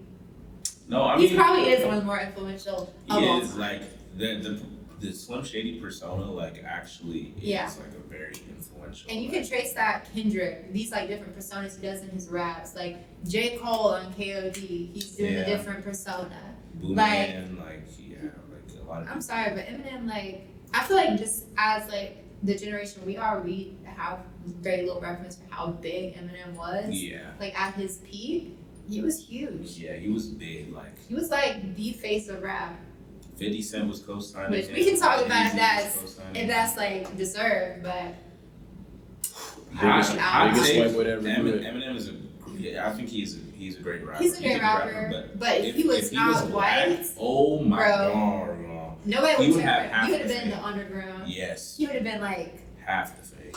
No, I he mean probably is one of the more influential he of all is time. like the Slim Shady persona. Like actually is Yeah. like a very influential. And you can trace that Kendrick, these like different personas he does in his raps. Like J. Cole on KOD, he's doing a Yeah. different persona. Boomin, like a lot of. I'm sorry, but Eminem, like, I feel like just as like the generation we are, we have very little reference for how big Eminem was. Yeah. Like at his peak, he was huge. Yeah, he was big. Like He was like the face of rap. 50 Cent was co-signing. Which him, we can talk about if Jay-Z that's was co-signing if that's like deserved, but Biggest take white would ever do it. Eminem is I think he's a great rapper. he's a great rapper. But if he was not black, white, oh my bro, god, nobody He would would have care. half He would have the been the fame. underground. yes, He would have been like half the fame.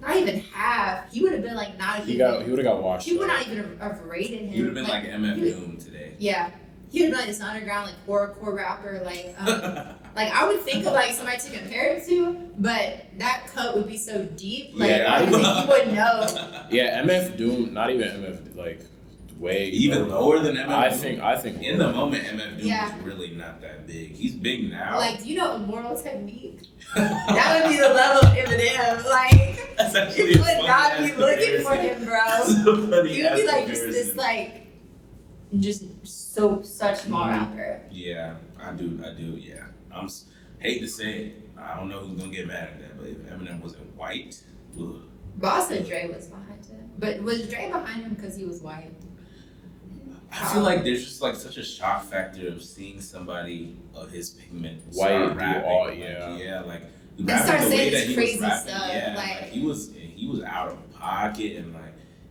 not even half. He would have been like not He even. would have got washed. He would up. not even have rated him. He would have been like MF he would- Doom today. Yeah, he would have been like this underground like core rapper like like I would think of like somebody to compare it to, but that cut would be so deep like Yeah, I don't think you would know. Yeah, MF Doom, not even MF, like way Even lower than MF I Doom? think In the moment, MF Doom Yeah. was really not that big. He's big now. Like, do you know Immortal Technique? That would be the level of Eminem. Like, That's you actually a would funny not ass be looking for comparison. him, bro. That's a funny You would be ass like just this comparison. like just such small Mhm. rapper. Yeah, I do. Yeah, hate to say it. I don't know who's gonna get mad at that, but if Eminem wasn't white, ugh. But also Dre was behind him. But was Dre behind him because he was white? I feel like there's just like such a shock factor of seeing somebody of his pigment White start do rapping. all- like, yeah. like And rapping start the way saying that this he crazy was rapping. stuff, Yeah, like- he was out of pocket and like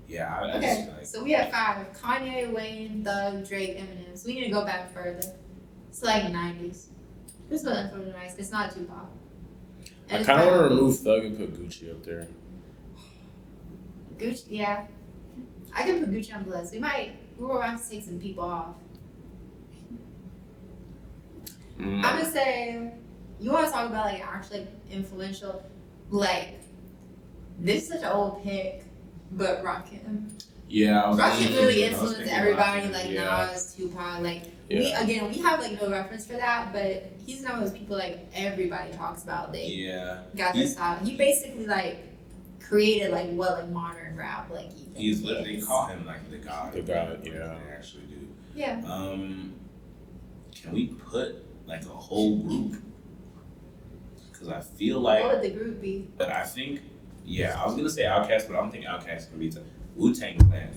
yeah. I Okay, just, like, so we have 5. Kanye, Wayne, Thug, Drake, Eminem. So we need to go back further. It's like 90s. This was unfortunately nice. It's not Tupac. I kind of want to remove Thug and put Gucci up there. Gucci, yeah. I can put Gucci on the list. We're going to take some people off. I'm gonna say, you want to talk about like actually influential, like this is such an old pick, but Rakim. Yeah, Rakim really influenced everybody, like Nas, Tupac, like we have like no reference for that, but he's one of those people like everybody talks about. They got this style. He basically like created like what like modern rap like. He's literally call him like the god. The god, yeah. They actually do. Yeah. Can we put like a whole group? Because I feel like. What would the group be? But I think, I was gonna say Outkast, but I don't think Outkast can be Wu-Tang Clan.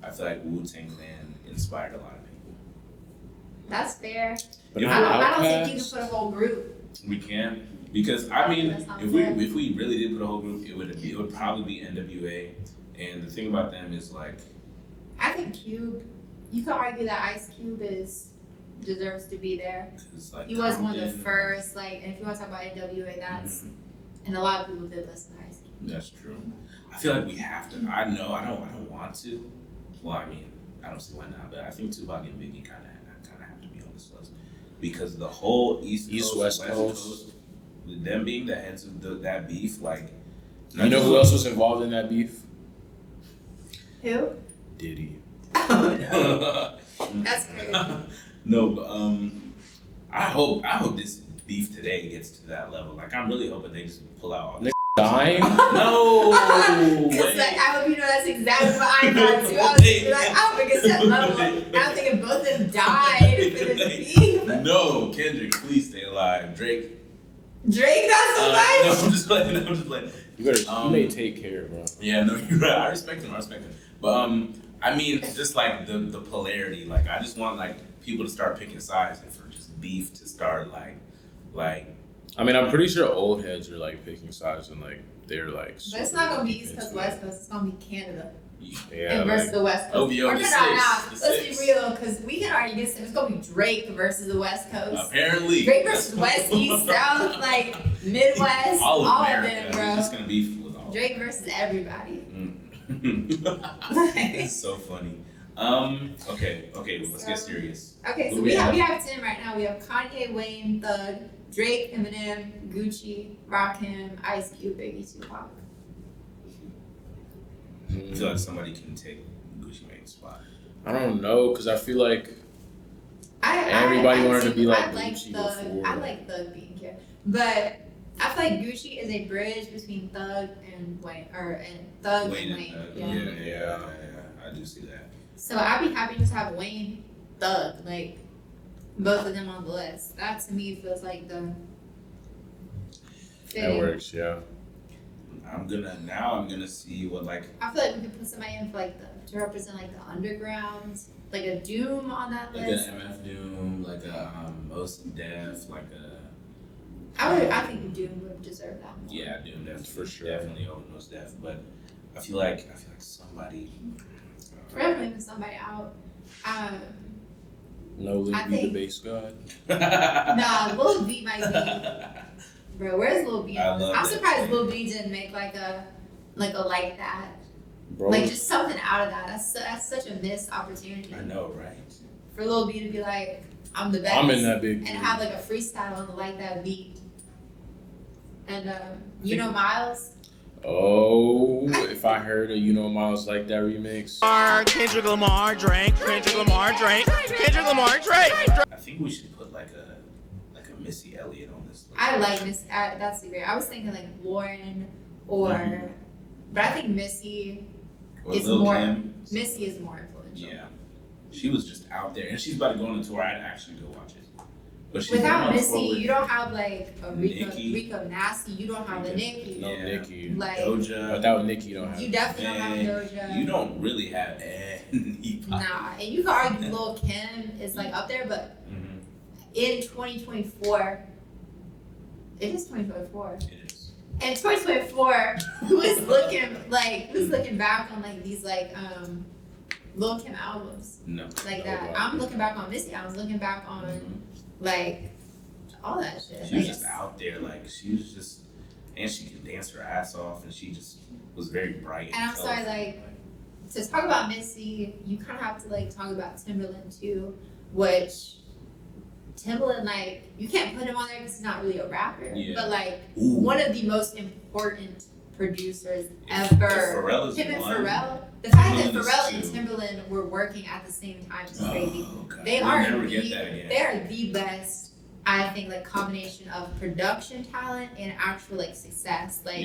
I feel like Wu-Tang Clan inspired a lot of people. That's fair. But I don't think you can put a whole group. We can, because I mean, if we really did put a whole group, it would probably be NWA. And the thing about them is like, I think Cube. You could argue that Ice Cube deserves to be there. Like he was one of the first, like, and if you want to talk about NWA, that's, and a lot of people did listen to Ice Cube. That's true. I feel like we have to. I know. I don't want to. Well, I mean, I don't see why not. But I think Tupac and Biggie kind of have to be on this list because the whole East West Coast, them being the heads of that beef, like. You know who else was involved in that beef? Who? Diddy. That's crazy. No, but I hope this beef today gets to that level. Like, I'm really hoping they just pull out all this. Dying? No! Because like, I hope you know that's exactly what I thought too. I was like, I hope it gets to that level. I don't think if both of them died for this beef. No, Kendrick, please stay alive. Drake, that's so nice. No, I'm just playing. You may take care, bro. Yeah, no, you're right. I respect him. But I mean, just like the polarity. Like, I just want like people to start picking sides and for just beef to start like. I mean, I'm pretty sure old heads are like picking sides and like they're like. But it's not gonna be East Coast, West Coast. It's gonna be Canada. Yeah. And versus the West Coast. OVO, Let's be real, because we can argue against it. It's gonna be Drake versus the West Coast. Apparently. Drake versus West, East, South, like Midwest, all of them, bro. It's just gonna be with all. Drake versus everybody. It's so funny. Okay, let's get serious. Okay, so we have 10 right now. We have Kanye, Wayne, Thug, Drake, Eminem, Gucci, Rakim, Ice Cube, Biggie, Tupac. I feel like somebody can take Gucci Mane's spot. I don't know, because I feel like everybody wanted to be like Gucci before. I like Thug being here, but I feel like Gucci is a bridge between Thug and Wayne, and Wayne. Yeah, I do see that. So I'd be happy to have Wayne, Thug, like both of them on the list. That to me feels like the fitting. That works, yeah. I'm gonna see what like. I feel like we could put somebody in for like to represent like the underground, like a Doom on that list. Like an MF Doom, like a Most Def, like a. I think Doom would deserve that more. Yeah, Doom definitely for sure. Definitely over Most Def, but I feel like somebody. We're definitely leaving somebody out. No, Lil B, the bass god. Nah, Lil B might be. Bro, where's Lil B? I'm surprised Lil B didn't make like that. Bro. Like just something out of that. That's such a missed opportunity. I know, right? For Lil B to be like, I'm the best. I'm in that big. And have like a freestyle on the like that beat. And Miles. Oh, if I heard a Miles like that remix. Kendrick Lamar, Drake. Kendrick Lamar, Drake. Kendrick Lamar, Drake. I think we should put like a Missy Elliott on this list. I like Missy. That's great. I was thinking like Lauren or, but I think Missy is more. Kim. Missy is more influential. Yeah, she was just out there, and she's about to go on a tour. I'd actually go watch it. But without Missy, you don't have like a Rico Nasty. You don't have a Nicki. No Nicki. Like Doja. Without Nicki, you don't have. You definitely don't have Doja. You don't really have any. Nah, and you can argue Lil Kim is like up there, but in 2024, it is 2024. It is. In 2024, who's looking back on like these like Lil Kim albums? No. Like that. I'm looking back on Missy. I was looking back on like all that shit. She was just out there, like she was just. and she can dance her ass off, and she just was very bright. And I'm sorry, like, to talk about Missy, you kind of have to like talk about Timberland too, which Timberland, like, you can't put him on there because he's not really a rapper, but like one of the most important producers ever. Pharrell is him and one. Pharrell. The fact that Timberland is Pharrell and two. Timberland were working at the same time is crazy. God. They We'll are never get that again. they are the best, I think, like combination of production talent and actual like success. Like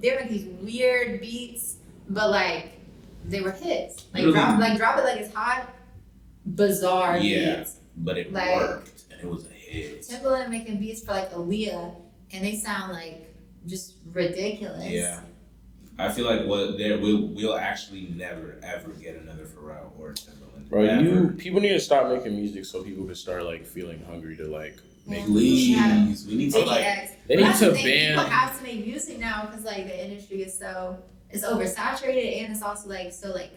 they were these weird beats, but like they were hits. Like Really? drop it like it's hot, bizarre beats. But it Like, worked, and it was a hit. Timberland making beats for like Aaliyah, and they sound like just ridiculous. Yeah. I feel like we'll actually never ever get another Pharrell or Timberland. Bro, people need to stop making music so people can start like feeling hungry to like make Please, we need to like. They need to People ban. have to make music now because like the industry is it's oversaturated, and it's also like so like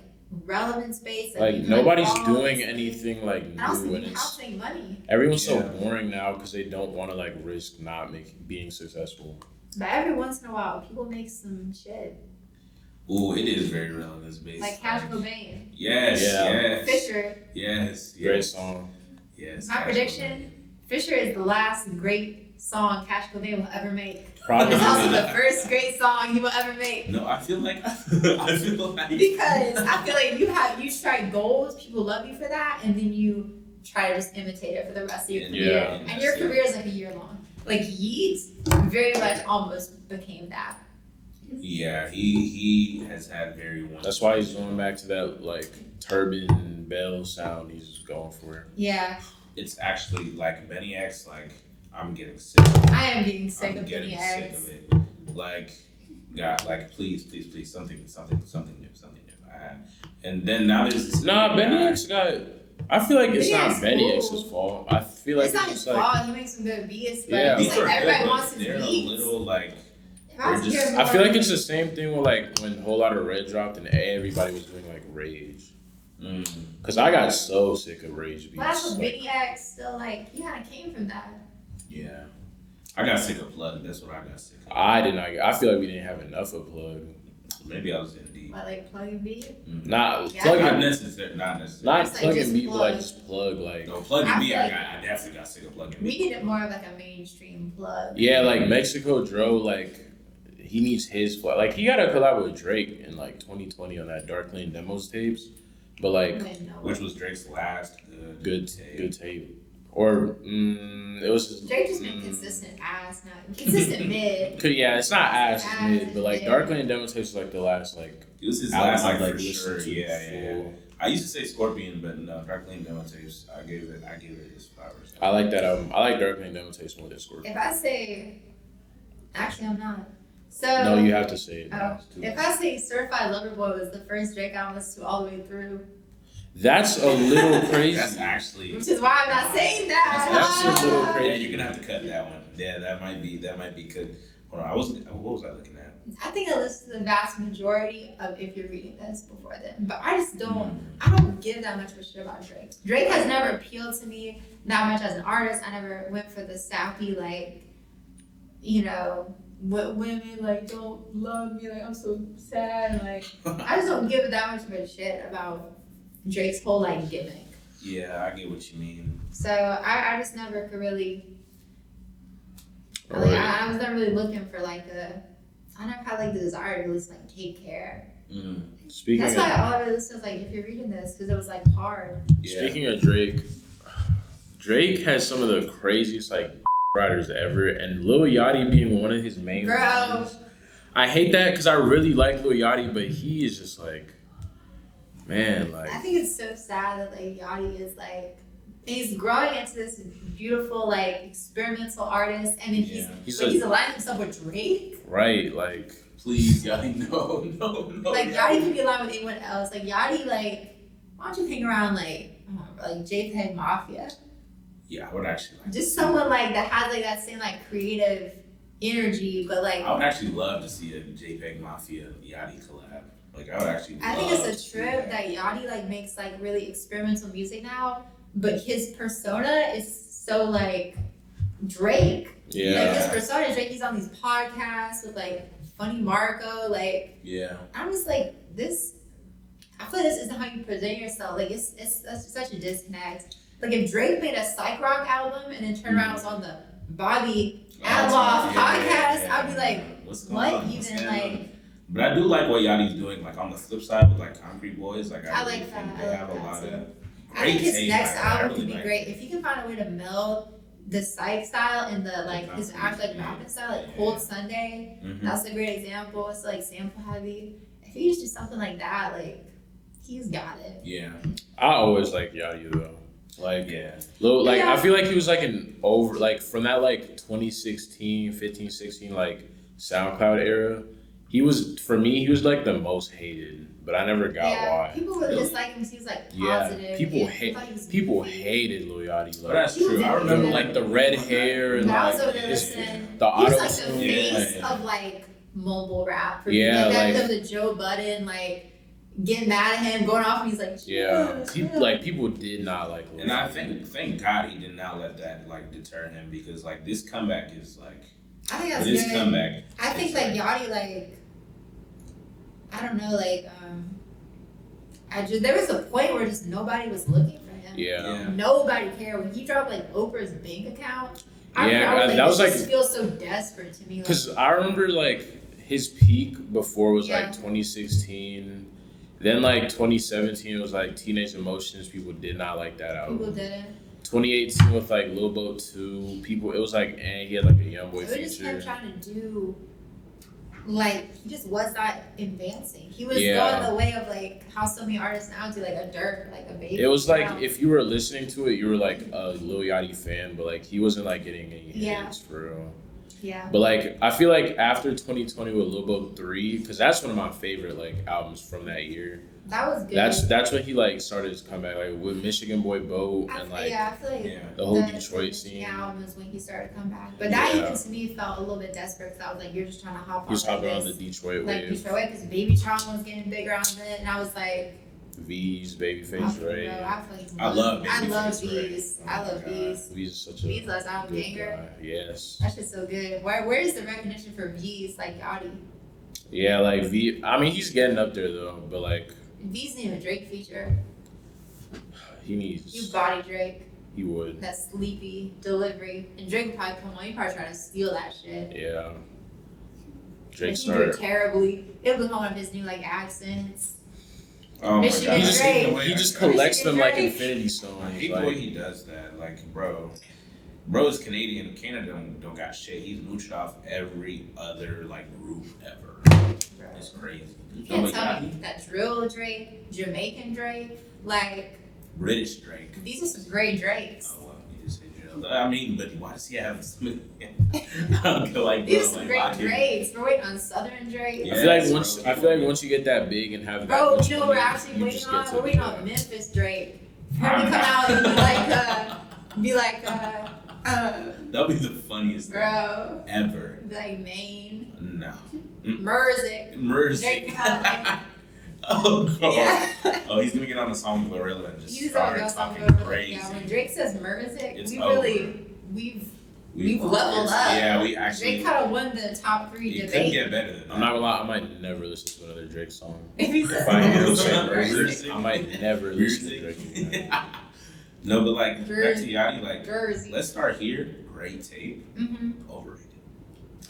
relevance based. Like people, nobody's like, doing anything like and also new, you and have it's to make money. everyone's so boring now because they don't want to like risk not being successful. But every once in a while, people make some shit. Ooh, it is very relevance based. Like Cash Cobain. Yes. Yeah. Yes. Fisher. Yes. Great song. Yes. My prediction, Fisher is the last great song Cash Cobain will ever make. Probably. It's also the first great song he will ever make. No, I feel like Because I feel like you strike gold, people love you for that, and then you try to just imitate it for the rest of your career. Yeah. And your career is like a year long. Like Yeats very much almost became that. Yeah, he has had very one. That's why he's going back to that like turban bell sound he's going for. Yeah. It's actually like Benny X. Like I'm getting sick. I am getting sick of Benny sick X. of it. Like, God, like please, something new. And then now there's this Benny X got. I feel like it's Benny not X Benny cool. X's fault. I feel like It's not just his like. fault. He makes some good beats, but Yeah. it's Beats like are everybody good, wants but his they're beats. a little like. If I was to hear I feel more- like it's the same thing with like when Whole Lotta Red dropped and everybody was doing like Rage. Cause I got so sick of Rage beats. But that's what like, Benny X still like. He kind of came from that. Yeah. I got sick of Plug. That's what I got sick of. I did not. I feel like we didn't have enough of Plug. Maybe I was in deep. But like Plug and Beat. Not Yeah. Plug Not and necessarily. Not It's like Plug just and Beat, but Plug. like just Plug. Like No, Plug I and Me. feel like- I definitely got sick of Plug and We Me. needed more of like a mainstream Plug. yeah, like Mexico Dro. Like he needs his Plug. Like he got a collab with Drake in like 2020 on that Dark Lane Demos tapes. But like Which was Drake's last good tape. Or it was just, Drake just been consistent ass, not consistent mid. Yeah, it's not ass Ass mid, but like mid. Dark Lane Demo tapes is like the last like. It was his album last I've, like for listened sure. to Yeah. full. I used to say Scorpion, but no, Dark Lane Demo tapes. I gave it his flowers. I like that album. I like Dark Lane Demo tapes more than Scorpion. If I say, actually I'm not. So No, you have to say it. Oh, if I say Certified Lover Boy was the first Drake album I listened to all the way through, That's a little crazy. That's actually. which is why I'm not saying that. That's a little crazy. Yeah, you're gonna have to cut that one. Yeah, that might be good. Hold on, what was I looking at? I think I listened to the vast majority of If You're Reading This before then, but I just I don't give that much of a shit about Drake. Drake has never appealed to me that much as an artist. I never went for the sappy, like, you know, what women like don't love me, like I'm so sad, like I just don't give it that much of a shit about Drake's whole like gimmick. Yeah, I get what you mean. So I just never could really. Like, I was never really looking for like I never had like the desire to listen like Take Care. Speaking That's of, why all I really listened was like If You're Reading This, because it was like hard. Yeah. Speaking of Drake has some of the craziest like writers ever, and Lil Yachty being one of his main writers. I hate that because I really like Lil Yachty, but he is just like, man, like. I think it's so sad that like Yachty is like he's growing into this beautiful like experimental artist, and then he's aligning himself with Drake. Right, like. Please, Yachty, no. Like Yachty can be aligned with anyone else. Like Yachty, like why don't you hang around like JPEG Mafia? Yeah, I would actually like. Just someone like that has like that same like creative energy, but like I would actually love to see a JPEG Mafia Yachty collab. Like I would actually. I think it's a trip that Yachty like makes like really experimental music now, but his persona is so like Drake. Yeah. Like his persona, Drake, he's on these podcasts with like Funny Marco, like. Yeah. I'm just like this. I feel like this isn't how you present yourself. Like it's such a disconnect. Like if Drake made a psych rock album and then turned around and was on the Bobby Adloff podcast, I'd be like, what even like? But I do like what Yachty's doing, like on the flip side with like Concrete Boys. Like I really like think that. they have a lot of. I think his taste. next album really could be like great if he can find a way to meld the psych style and the like his actual like rapping style, like Cold Sunday. That's a great example. It's like sample heavy. If he just do something like that, like he's got it. Yeah. I always like Yachty though. Like Yeah. like Yeah. I feel like he was like an over like from that like 2016, 15, 16 like SoundCloud era. He was for me he was like the most hated, but I never got why. People really dislike him because he was like positive. Yeah, people hated Lil Yachty. But that's true. I remember like the red hair and I like was over there his, listening. the He was auto like the face tune. of like mobile rap. For Yeah, me. Like like- the Joe Budden like getting mad at him, going off, and he's like, Yeah, people did not like Lil And I Yachty. thank God he did not let that like deter him because like this comeback is like I think that's this good. comeback. I think is, like Yachty like I don't know like there was a point where just nobody was looking for him. Yeah. Nobody cared when he dropped like Oprah's bank account. I Yeah, remember, that was it like- just feels so desperate to me. Like, Because I remember like his peak before was Yeah. like 2016. Then like 2017 was like Teenage Emotions. People did not like that album. people didn't. 2018 with like Lil Boat 2. People, it was like, he had like a young boy So he just kept feature. trying to do, like, he just was not advancing. He was Yeah. going the way of, like, how so many artists now do, like, a Dirk, like, a Baby. It was like now. if you were listening to it, you were like a Lil Yachty fan, but like he wasn't like getting any Yeah. hits for real. Yeah. But like I feel like after 2020 with Lil Boat 3, because that's one of my favorite like albums from that year. That was good. That's when he like started his comeback, like with Michigan Boy Boat and like I feel like the whole Detroit scene. Yeah, album is when he started to come back. But that Yeah. even to me felt a little bit desperate because I was like, you're just trying to hop on. He was hopping like on the this, Detroit like wave. Detroit, because Baby Tron was getting bigger on it, and I was like, V's, I Babyface don't Ray. know, I fucking I love I love Babyface Ray. V's. Oh I my love God. V's. V's is such a V's last album good banger. guy. Yes. That shit's so good. Where is the recognition for V's like Yachty? Yeah, like V. I mean, he's getting up there though, but like V's need a Drake feature. he needs. You body Drake. He would. That sleepy delivery. And Drake would probably come on. He probably try to steal that shit. Yeah. Drake Like, he do started. it terribly. It was one of his new like accents. Oh my Michigan God. He just, Drake. he just collects them like Drake. Infinity I Stones. hate the Like, way he does that. Like, bro is Canadian. Canada don't got shit. He's mooched off every other like group ever. Bro. It's crazy. You can't Oh my tell God. me that drill Drake, Jamaican Drake, like British Drake. these are some great Drakes. Oh, well, you just said drill. I mean, but why does he have some? I don't go like, These bro, are some like, great why did- Drakes. We're waiting on Southern Drake. Yeah. I feel like Yes, bro. once you get that big and have Bro, that you know what we're actually waiting on? We're waiting on me. Memphis Drake. For him to come out and be like, That'll be the funniest thing bro, ever. be like Maine, No. Merzik. Mercy. Drake come out like, Oh god. yeah. Oh, he's gonna get on the song with Gorilla and just He's start gonna go talking somewhere. crazy. Yeah, when Drake says Merzik, It's we over. really, we've leveled it's- up. Yeah, we actually. Drake kind of won the top 3 You couldn't debate. get better than that. I'm not gonna lie, I might never listen to another Drake song. If he says If I hear him say Merzik. Mercy, I might never listen to Drake again. No, but like back to Jersey. Yachty, like Jersey. let's start here. Great tape, overrated.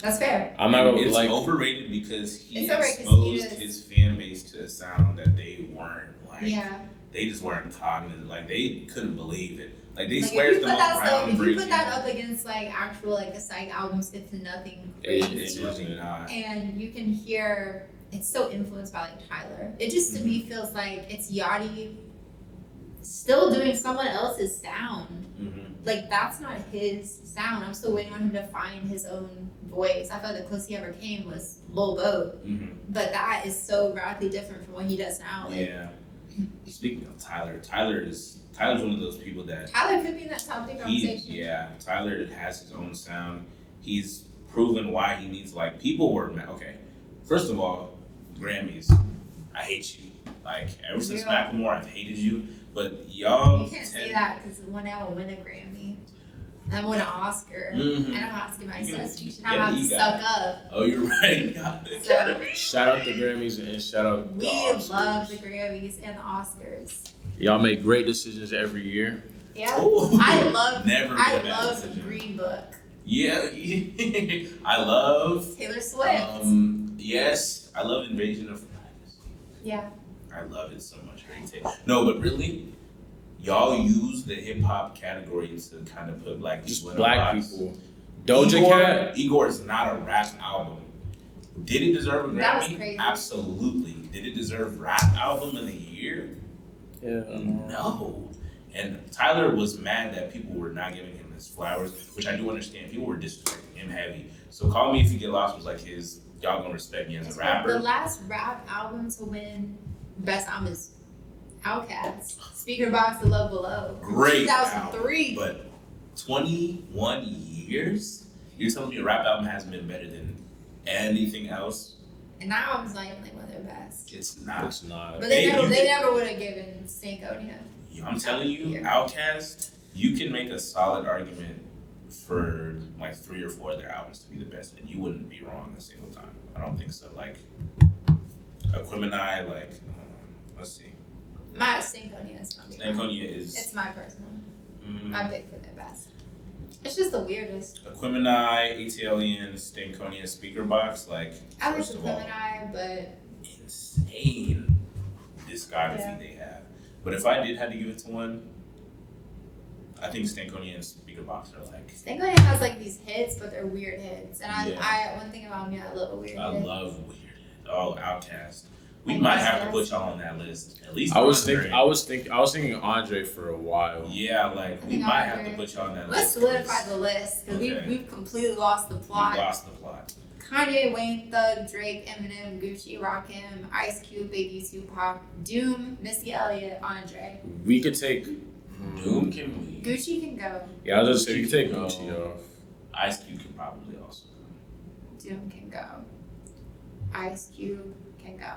That's fair. I'm not gonna It's like. overrated because he It's overrated 'cause he exposed is- his fan base to a sound that they weren't like. Yeah. They just weren't cognizant. Like they couldn't believe it. Like they Like, swear if it's you the put most that stuff, if you groundbreaking. put that up against like actual like the psych albums, it's nothing It crazy. is not. And you can hear it's so influenced by like Tyler. It just to me feels like it's Yachty still doing someone else's sound. Mm-hmm. Like that's not his sound. I'm still waiting on him to find his own voice. I felt like the closest he ever came was Lil Boat, Mm-hmm. but that is so radically different from what he does now. Like, Yeah. Speaking of Tyler, Tyler's one of those people that Tyler could be in that top 3 conversation. Tyler has his own sound. He's proven why he needs like people were okay. First of all, Grammys, I hate you. Like ever since Yeah. Macklemore, I've hated you. But y'all, You can't say that because one day I will win a Grammy. I won an Oscar. Mm-hmm. And I'm asking myself, you should Yeah, have you stuck got up. Oh, you're right. Got it. So Shout out the Grammys and shout out the we Oscars. love the Grammys and the Oscars. Y'all make great decisions every year. Yeah, Ooh. I love Decision. Green Book. Yeah, I love Taylor Swift. Yes, I love Invasion of Privacy. Yeah. I love it so much. Great take. No, but really, y'all use the hip hop category to kind of put black Just people in black a box. people. Doja Cat. Igor is not a rap album. Did it deserve a Grammy? That was crazy. Absolutely. Did it deserve rap album of the year? Yeah. No. And Tyler was mad that people were not giving him his flowers, which I do understand. People were disrespecting him heavy. So Call Me If You Get Lost was like his, y'all gonna respect me as a rapper. The last rap album to win Best Album is Outkast. Speaker Box, The Love Below. Great 2003. album, but 21 years? You're telling me a rap album hasn't been better than anything else? And that album's not even like one of their best. It's not. It's not. But they never would have given Stankonia. I'm telling you, Yeah. Outkast, you can make a solid argument for like 3 or 4 of their albums to be the best, and you wouldn't be wrong a single time. I don't think so. Like, Aquemini, like, let's see. My Stankonia is my favorite. Stankonia is. It's my personal. My pick for their best. It's just the weirdest. Aquemini, Italian, Stankonia, Speaker Box, like, I like first the of all, Gemini, but insane discography Yeah. they have. But if I did have to give it to one, I think Stankonia and Speaker Box are like. Stankonia has like these hits, but they're weird hits. And Yeah. I one thing about me, I love a weird I hit. love weird. Oh, Outkast. We I might guess have to yes. put y'all on that list. At least I was Andre. thinking Andre for a while. Yeah, like we think might Andre. have to put y'all on that Let's list. solidify the list because Okay. we've completely lost the We plot. lost the plot. Kanye, Wayne, Thug, Drake, Eminem, Gucci, Rakim, Ice Cube, Biggie, Tupac, Doom, Missy Elliott, Andre. We could take. Doom can we? Gucci can go. Yeah, I was just saying we could take No. Gucci off. Ice Cube can probably also. Doom can go. Ice Cube can go.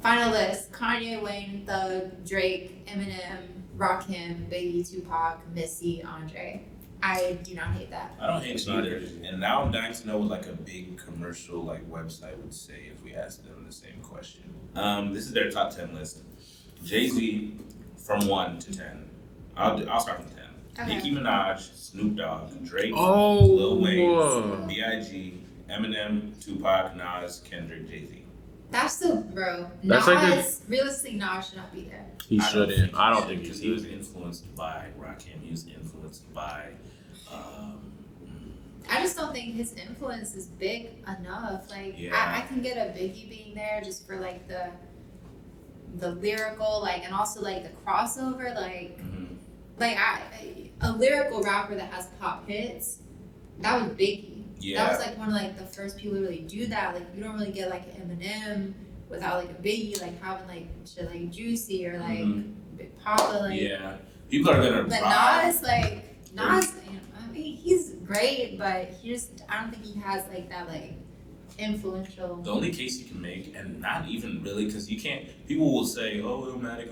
Final list: Kanye, Wayne, Thug, Drake, Eminem, Rakim, Biggie, Tupac, Missy, Andre. I do not hate that. I don't hate It's it not either. crazy. And now I'm dying to know what like a big commercial like website would say if we asked them the same question. This is their top 10 list. Jay-Z from 1 to 10. I'll start from 10. Okay. Nicki Minaj, Snoop Dogg, Drake, Oh. Lil Wayne, B.I.G., Eminem, Tupac, Nas, Kendrick, Jay-Z. That's the bro. That's Nas, like realistically, Nas should not be there. He shouldn't. I don't think because he he was should. influenced by Rakim. He was influenced by. I just don't think his influence is big enough. Like, Yeah. I can get a Biggie being there just for like the lyrical, like, and also like the crossover, like, Mhm. like a lyrical rapper that has pop hits. That was Biggie. Yeah. That was like one of like the first people to really do that. Like, you don't really get like an Eminem without like a Biggie, like having like shit like Juicy or like Big Papa, like. Yeah. People are gonna. But rock. Nas, like Nas, you know, I mean, he's great, but I don't think he has like that like influential. The only case you can make, and not even really, because you can't. People will say, "Oh, Illmatic."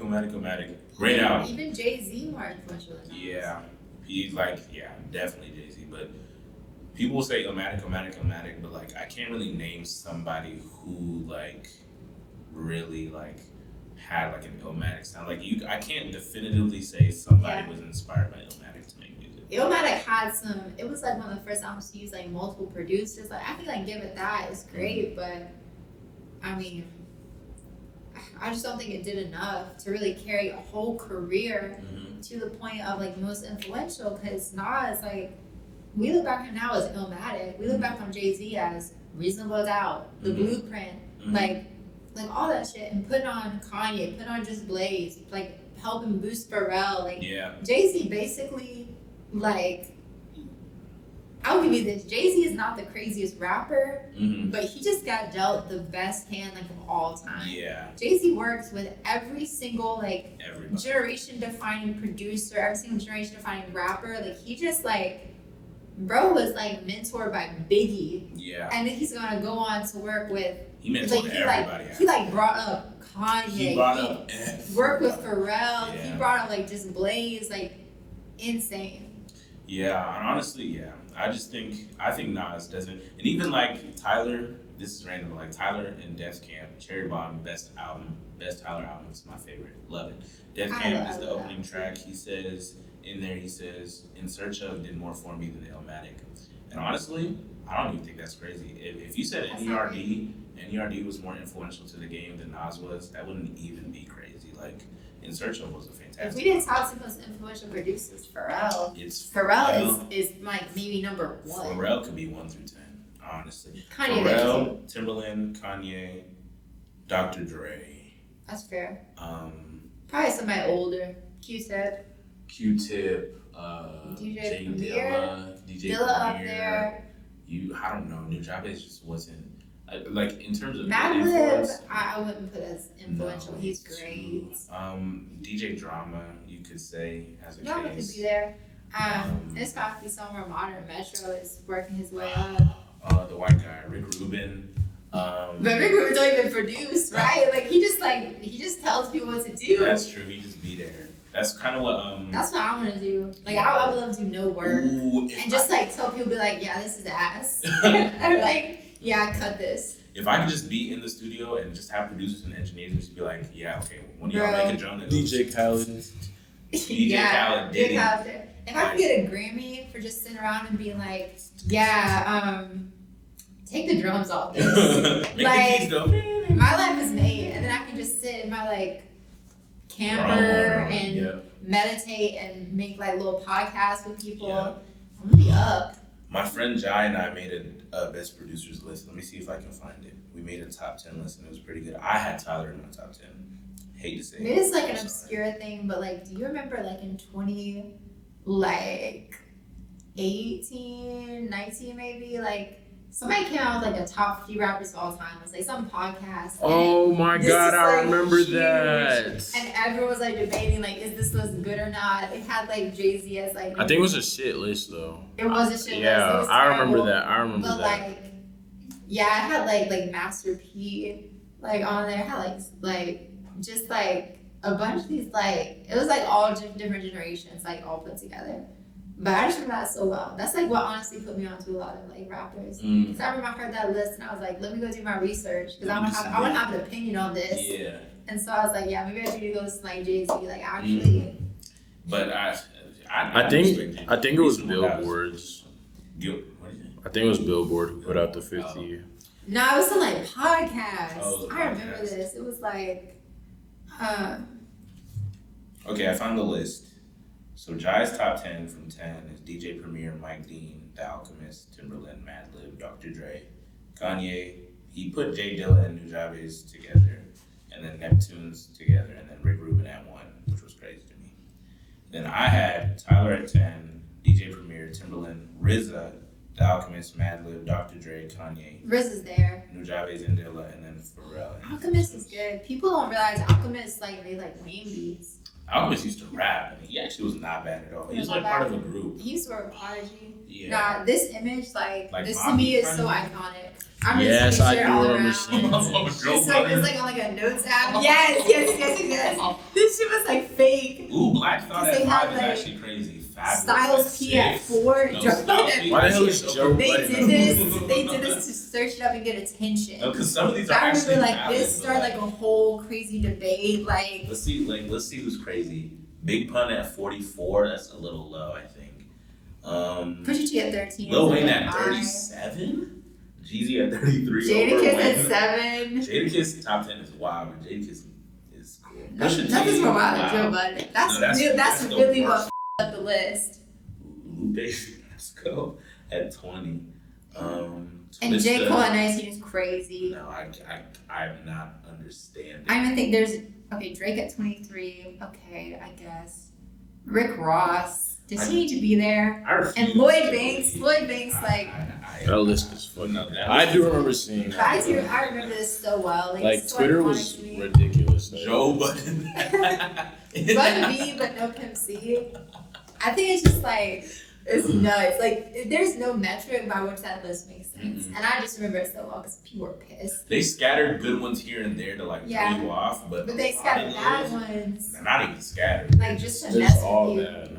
Great album. Even Jay-Z more influential than Nas. Yeah, he's like, yeah, definitely Jay-Z. But people will say Illmatic, but like, I can't really name somebody who like really like had like an Illmatic sound. Like I can't definitively say somebody Yeah. was inspired by Illmatic to make music. Illmatic had some. It was like one of the first albums to use like multiple producers. Like I think like Give It That is great, but I mean, I just don't think it did enough to really carry a whole career to the point of like most influential. Because Nas, like, we look back on now as Illmatic. We look back on Jay-Z as Reasonable Doubt, The Blueprint, like all that shit, and putting on Kanye, putting on Just Blaze, like helping boost Pharrell, like Yeah. Jay-Z basically, like, I'll give you this, Jay-Z is not the craziest rapper, but he just got dealt the best hand like of all time. Yeah. Jay-Z works with every single like Everybody. generation defining producer, every single generation defining rapper. Like he just like, bro was like mentored by Biggie, Yeah. and then he's gonna go on to work with He mentored like everybody. he like brought up Kanye. He brought up worked with Pharrell. Yeah. He brought up like Just Blaze, like insane. Yeah, and honestly, yeah. I think Nas doesn't, and even like Tyler. This is random. Like Tyler and Def Camp, Cherry Bomb, best Tyler album. It's my favorite. Love it. Def Camp is the opening track. He says in there, "In Search of did more for me than Illmatic," and honestly, I don't even think that's crazy. If you said NERD was more influential to the game than Nas was, that wouldn't even be crazy. Like In Search of was a fantastic. If we didn't talk to the most influential producers, Pharrell. Pharrell is like maybe number 1. Pharrell could be 1 through 10. Honestly, Kanye Pharrell, Timberland, Kanye, Dr. Dre. That's fair. Probably somebody older. Q-Tip, DJ Premier, DJ Dilla up there. I don't know. Nujabes just wasn't like in terms of Madlib. I wouldn't put as influential. No, He's great. DJ Drama, you could say, has a Drama case. could be there. It's got to be somewhere modern. Metro is working his way up. The white guy, Rick Rubin. But Rick Rubin don't even produce, right? Like he just tells people what to do. That's true. He just be there. That's kind of what. That's what I want to do. Like I would love to do no work and just like tell people, be like, yeah, this is ass. I'm like, yeah, cut this. If I could just be in the studio and just have producers and engineers just be like, yeah, okay, when y'all make a drone that goes, DJ Khaled. DJ Khaled did it. If I could get a Grammy for just sitting around and being like, yeah, take the drums off this. Like, my life is made, and then I can just sit in my like camper and meditate and make like little podcasts with people. Yeah. I'm gonna be up. My friend Jai and I made a best producers list. Let me see if I can find it. We made a top 10 list and it was pretty good. I had Tyler in my top 10. Hate to say it. Maybe it's like an obscure thing, but like, do you remember like in 2018, 19 maybe, like somebody came out with like the top 50 rappers of all time. It was like some podcast. Oh my god, I remember huge. that. And everyone was like debating like, is this list good or not? It had like Jay-Z as like. I think it was a shit list though. It was a shit list. Yeah, It was I terrible. remember that. I remember but that. Like, yeah, I had like Master P like on there. I had like just like a bunch of these like, it was like all different generations like all put together. But I just remember that so well. That's like what honestly put me onto a lot of like rappers. Because I remember I heard that list and I was like, let me go do my research because I want to have an opinion on this. Yeah. And so I was like, yeah, maybe I need to go to like Jay-Z, like actually. But I think it was Billboard's. What do you think? I think it was Billboard who put out the 50. No, it was some like podcast. Oh, I remember this. It was like, Okay, I found the list. So Jai's top 10 from 10 is DJ Premier, Mike Dean, The Alchemist, Timberland, Madlib, Dr. Dre, Kanye. He put J Dilla and Nujabes together, and then Neptunes together, and then Rick Rubin at 1, which was crazy to me. Then I had Tyler at 10, DJ Premier, Timberland, RZA, The Alchemist, Madlib, Dr. Dre, Kanye. RZA's there. Nujabes and Dilla, and then Pharrell. Alchemist is good. People don't realize Alchemist like they like Wayne beats. Alchemist used to rap, and he actually was not bad at all. He was like part of a group. He used to work with Prodigy. Yeah. Nah, this image, like this to Bobby me is so Prodigy? iconic. I'm Yes, just I share do all remember around. seeing that. It's like on like a notes app. Yes. This shit was like fake. Ooh, Black Thought They at had, 5 is like, actually crazy. Fabulous. Styles P at 4. No, Joe Styles Budden. P Why the hell is actually Joe They Budden? did this to search it up and get attention. No, because some of these are I actually remember like valid, this but, started like a whole crazy debate. Like let's see who's crazy. Big Pun at 44. That's a little low, I think. Pusha T at 13. Lil Wayne at 37. Jeezy at 33. Jadakiss at 7. Jadakiss top 10 is wild, but Jadakiss is cool. Pusha T, Nothing's more wild than wow. Joe Budden. No, That's the really worst. what up the list. Lupe Fiasco at 20. And J. Cole at 19 is crazy. No, I'm not understanding. I even think there's Drake at 23. Okay, I guess. Rick Ross. Does he need to be there? And Lloyd Banks. Like. That list is funny. No, that I list do is- remember seeing that. I remember this so well. Like it's so Twitter was iconic to me. ridiculous. Though. Joe Budden. Bun B, but no Pimp C. I think it's just like, it's nuts. Like, there's no metric by which that list makes sense. And I just remember it so well because people were pissed. They scattered good ones here and there to like throw you off, but they scattered bad ones. Not even scattered. Like, just to Just mess all with you. that. No,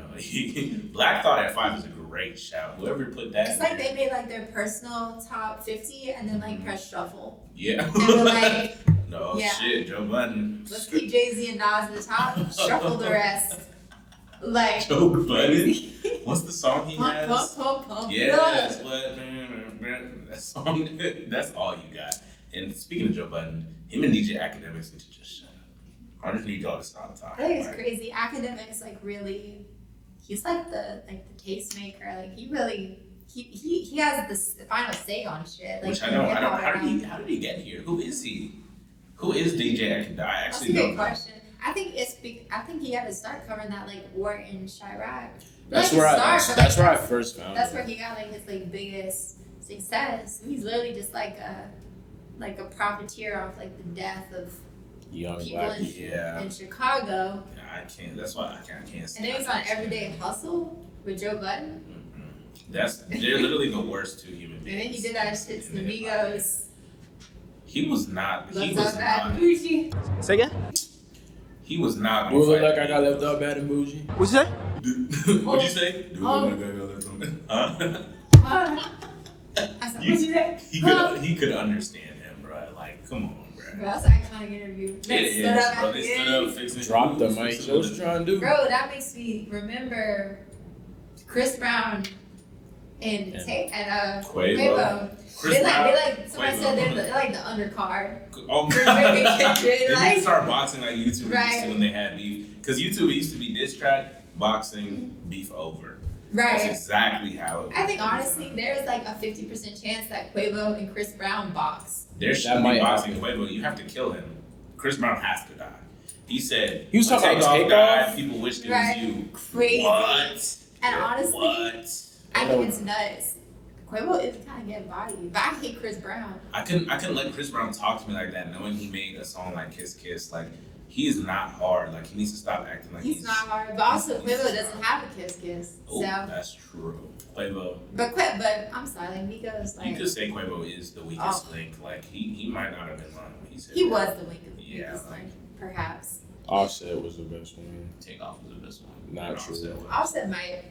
Black Thought at 5 is a great shout. Whoever put that. It's like they made like their personal top 50 and then like press shuffle. Yeah. And we're like, no yeah. shit, Joe Budden. Let's keep Jay-Z and Nas at the top, shuffle the rest. Like Joe Budden. What's the song he has? Pump. Yes, but that song. That's all you got. And speaking of Joe Budden, him and DJ Akademiks need to just shut up. I just need y'all to stop talking. I think it's crazy. Akademiks like really, he's like the tastemaker. Like he really. He has the final say on shit. Like, which I don't. How did he get here? Who is he? Who is DJ Akademiks? I actually That's a don't good question. I think he had to start covering that like war in Chirac. That's where I first found. That's where he got like his like biggest success. He's literally just like a profiteer off like the death of young people black in Chicago. I can't. That's why I can't. And then he's on Everyday Hustle with Joe Budden. They're literally the worst two human beings. And then he did that shit to the Migos. He was not. Say again? He was not. Do it look like I got left out bad and bougie? What'd you say? What'd you say? Do it look like I got left out bad? He could understand him, bro. Like, come on, bro. Bro, that's an iconic interview. It is, bro. They stood up, fixing. Dropped the mic. So what you trying to do? Bro, that makes me remember Chris Brown and Quavo. They like somebody said they're like the undercard. Oh They didn't start boxing like YouTube used to when they had beef. Because YouTube used to be diss track, boxing, beef over. Right. That's exactly how it was. I think honestly there's like a 50% chance that Quavo and Chris Brown box. There should be boxing Quavo. You have to kill him. Chris Brown has to die. He said, he was talking about Takeoff. People wished it was you. Crazy. What? And honestly, what? I think it's nuts. Quavo is kind of getting bodied, but I hate Chris Brown. I couldn't let Chris Brown talk to me like that, knowing he made a song like Kiss Kiss. Like, he is not hard. Like, he needs to stop acting like he's not hard. But also, Quavo doesn't have a Kiss Kiss. Oh, so. That's true. Quavo. But I'm sorry, like Migos. Like, you could say Quavo is the weakest link. Like, he might not have been lying when he said he that. was the weakest link, perhaps. Offset was the best one. Takeoff was the best one. Not true. Offset might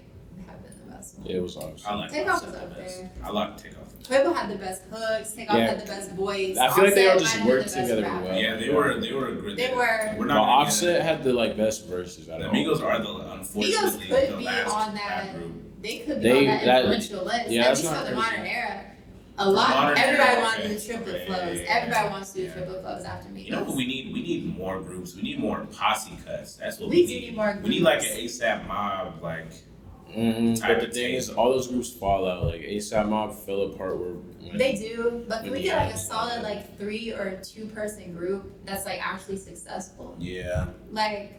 have been the best one. Yeah, it was Offset. I like Takeoff was the up best. there. I like Takeoff. Quavo had the best hooks. Takeoff had the best voice. I feel like they all just Offset worked might have together been the best well. Yeah, they were a good. They were. We're No, not Offset had the like best verses. The Migos are unfortunately Migos could the be last on that. group. They could be on that influential list. Yeah, At that's least not for the crazy. modern era. A lot. Modern Everybody era, wants to okay. do triplet Okay, flows. yeah. Everybody wants to do triplet flows after Migos. You know what we need? We need more groups. We need more posse cuts. That's what We we do need. need more We need like groups. an ASAP Mob, like Mm-hmm. type But of the thing tape. is, all those groups fall out. Like ASAP Mob fell apart. They do, but can we get like a Yeah. solid like 3 or 2 person group that's like actually successful? Yeah. Like,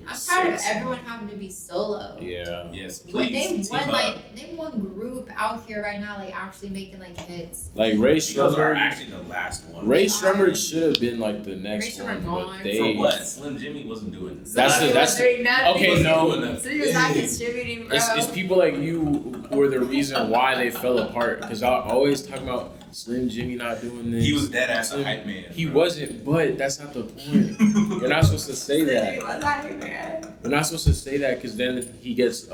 I'm tired of 6. everyone having to be solo. Yeah. Yes, Like, please. name one group out here right now like actually making like hits. Like Ray Those are Strummer. actually the last one. Ray Strummer should have been like the Ray next Strummer one, gone. but they. For what? Slim Jimmy wasn't doing this. That's the- Okay, no. So he was not contributing, bro. It's people like you who are the reason why they fell apart. Because I always talk about Slim Jimmy not doing this. He was dead ass a hype man. He wasn't, but that's not the point. You're not supposed to say that. You're not supposed to say that because then he gets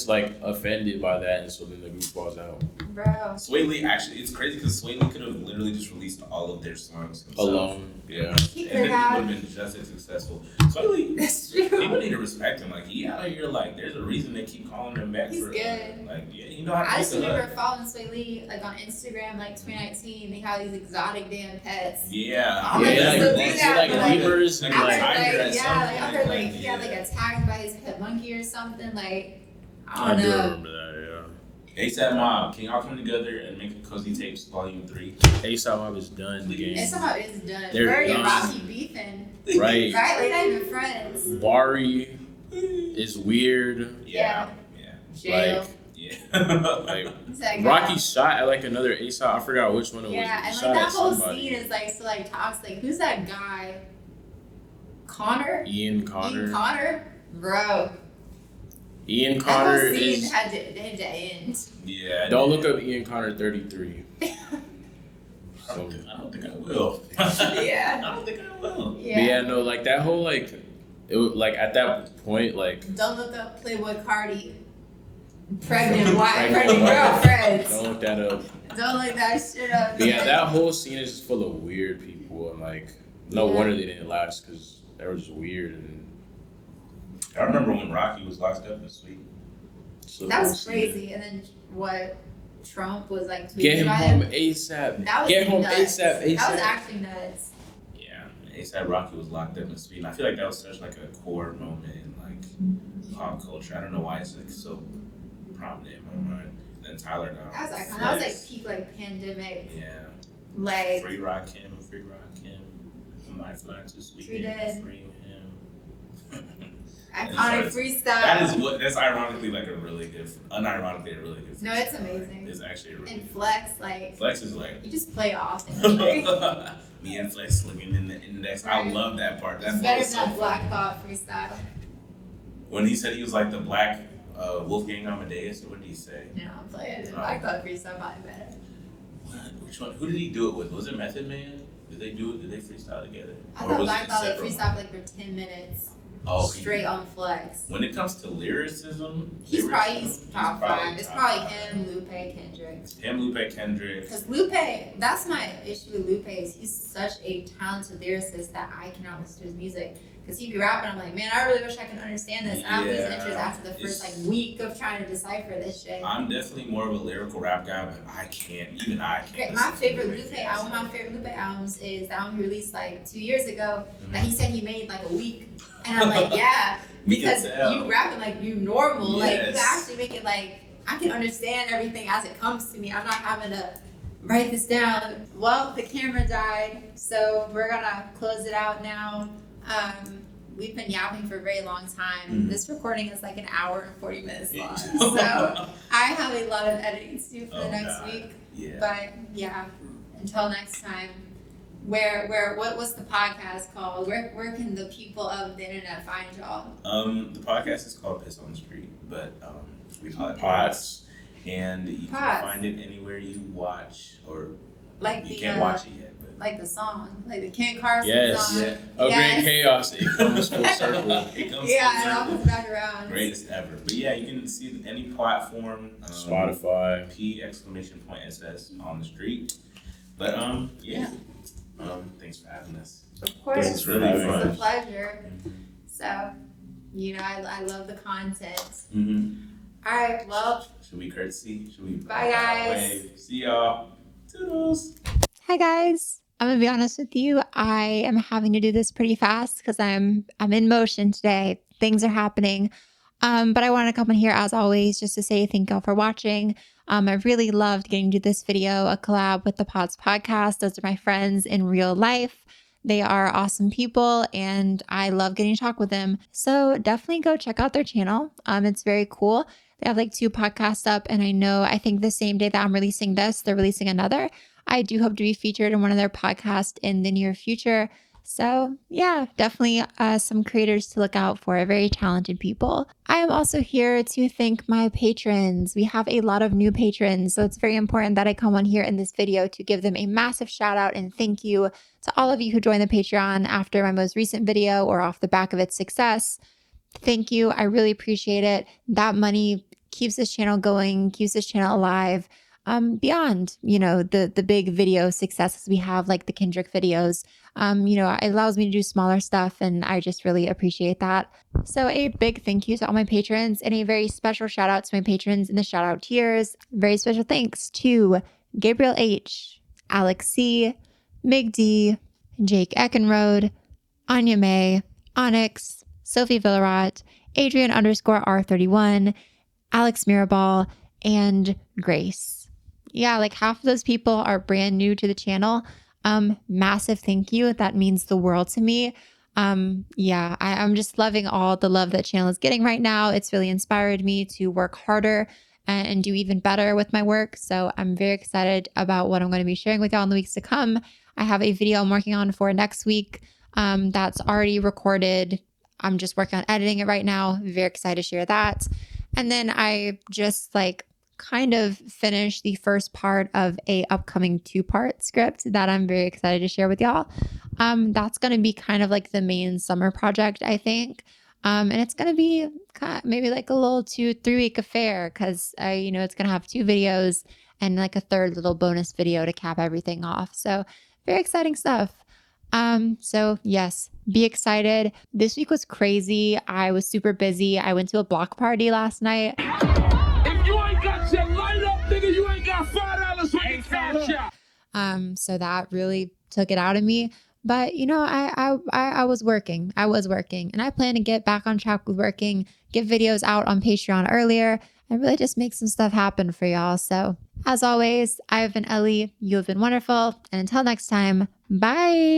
like offended by that, and so then the group falls out. Bro. Sway Lee, actually, it's crazy because Sway Lee could have literally just released all of their songs himself. Alone. Yeah. He And could then he have. would have been just as successful. Sway Lee, That's true. people need to respect him. Like, he out here, like, there's a reason they keep calling him back He's for good. Like, yeah, you know how to I just make a remember hook. following Sway Lee like on Instagram like 2019. They have these exotic damn pets. Yeah. I'm Yeah, like, like, still do like, that, like but, like, lemurs I and heard like. tiger at like, some yeah, like I point, heard like, like he got like attacked by his pet monkey or something. Like, I I don't do know. remember that. ASAP Mob, can y'all come together and make a Cozy Tapes Volume 3? Yeah. ASAP Mob is done. The game. And somehow it's done. They're Bird and done. Rocky beefing. Right. Right? They're not even friends. Bari is weird. Yeah. Jail. Like, Yeah. like He's like, Rocky shot at like another ASAP. I forgot which one it was. yeah, He and shot like that at whole somebody. scene is like so like toxic. Who's that guy? Connor? Ian Connor. Ian Connor? Bro. Ian That Connor whole scene is. had to end. Yeah. Don't look up Ian Connor 33. I don't think I will. Yeah. I don't think I will. But yeah, no, like that whole like, it was like at that point, like Don't look up Playboy Cardi. pregnant wife, pregnant girlfriends. Don't look that up. Don't look that shit up. But yeah, that whole scene is just full of weird people, and like, no wonder they didn't last because they were just weird. And I remember when Rocky was locked up in Sweet. So that was crazy. And then what Trump was like tweeting get him about home him. ASAP. That was Get home nuts. ASAP. ASAP. That was actually nuts. Yeah, ASAP Rocky was locked up in Sweet. And I feel like that was such like a core moment in like pop culture. I don't know why it's like so prominent in my mind. Then Tyler now. That was iconic. That was like peak like pandemic. Yeah. Like Free Rock Kim. My flying to Sweet. Free him. Iconic freestyle. That's ironically like a really good, unironically a really good freestyle. No, it's amazing. It's actually a really and Flex, like Flex is like you just play off. me and Flex looking in the index. Right. I love that part. That's better than that Black Thought freestyle. When he said he was like the Black Wolfgang Amadeus, what did he say? No, I'm playing. Black Thought freestyle probably better. What? Which one? Who did he do it with? Was it Method Man? Did they do it? Did they freestyle together? I thought Black Thought like freestyle like for 10 minutes. Oh, straight on Flex. When it comes to lyricism, he's probably top 5. It's probably him, Lupe, Kendrick. Because Lupe, that's my issue with Lupe is he's such a talented lyricist that I cannot listen to his music. Because he'd be rapping, I'm like, man, I really wish I could understand this. And I lose interest after the first like week of trying to decipher this shit. I'm definitely more of a lyrical rap guy, but I can't. Okay, my favorite Lupe albums is the album he released like 2 years ago that he said he made like a week. And I'm like, yeah, because you rapping like you normal. Like you actually make it like I can understand everything as it comes to me. I'm not having to write this down. Well, the camera died, so we're gonna close it out now. We've been yapping for a very long time. This recording is like an hour and 40 minutes long. So I have a lot of editing to do for the next week. Yeah. But yeah, until next time. What was the podcast called? Where can the people of the internet find y'all? The podcast is called Piss on the Street, but we call it Pods. And you can find it anywhere you watch, or like you can't watch it yet. Like the song, like the Ken Carson song. Yeah. Great chaos. It comes full circle. It all comes back around. Greatest ever. But yeah, you can see any platform. Spotify. !SS on the street. But yeah. Thanks for having us. Of course. It's really fun. It's a pleasure. So, I love the content. All right, well. Should we curtsy? Bye, guys. Wave. See y'all. Toodles. Hi, guys. I'm gonna be honest with you. I am having to do this pretty fast because I'm in motion today. Things are happening. But I want to come in here as always just to say thank y'all for watching. I really loved getting to do this video, a collab with the Pods podcast. Those are my friends in real life. They are awesome people and I love getting to talk with them. So definitely go check out their channel. It's very cool. They have like 2 podcasts up and I think the same day that I'm releasing this, they're releasing another. I do hope to be featured in one of their podcasts in the near future. So yeah, definitely some creators to look out for, very talented people. I am also here to thank my patrons. We have a lot of new patrons, so it's very important that I come on here in this video to give them a massive shout out and thank you to all of you who joined the Patreon after my most recent video or off the back of its success. Thank you. I really appreciate it. That money keeps this channel going, keeps this channel alive. Beyond, the big video successes we have, like the Kendrick videos, it allows me to do smaller stuff and I just really appreciate that. So a big thank you to all my patrons and a very special shout out to my patrons in the shout out tiers. Very special thanks to Gabriel H, Alex C, Mig D, Jake Eckenrode, Anya May, Onyx, Sophie Villarot, Adrian _R31, Alex Mirabal, and Grace. Yeah, like half of those people are brand new to the channel. Massive thank you. That means the world to me. I'm just loving all the love that channel is getting right now. It's really inspired me to work harder and do even better with my work. So I'm very excited about what I'm going to be sharing with y'all in the weeks to come. I have a video I'm working on for next week that's already recorded. I'm just working on editing it right now. Very excited to share that. And then I just kind of finished the first part of a upcoming 2-part script that I'm very excited to share with y'all. That's going to be kind of like the main summer project, I think. And it's going to be maybe like a little 2-3 week affair because it's going to have 2 videos and like a third little bonus video to cap everything off. So very exciting stuff. So yes, be excited. This week was crazy. I was super busy. I went to a block party last night. If you ain't got your light up, nigga, you ain't got $5 for your cash out. So that really took it out of me. But I was working. And I plan to get back on track with working, get videos out on Patreon earlier, and really just make some stuff happen for y'all. So as always, I've been Ellie. You have been wonderful. And until next time, bye.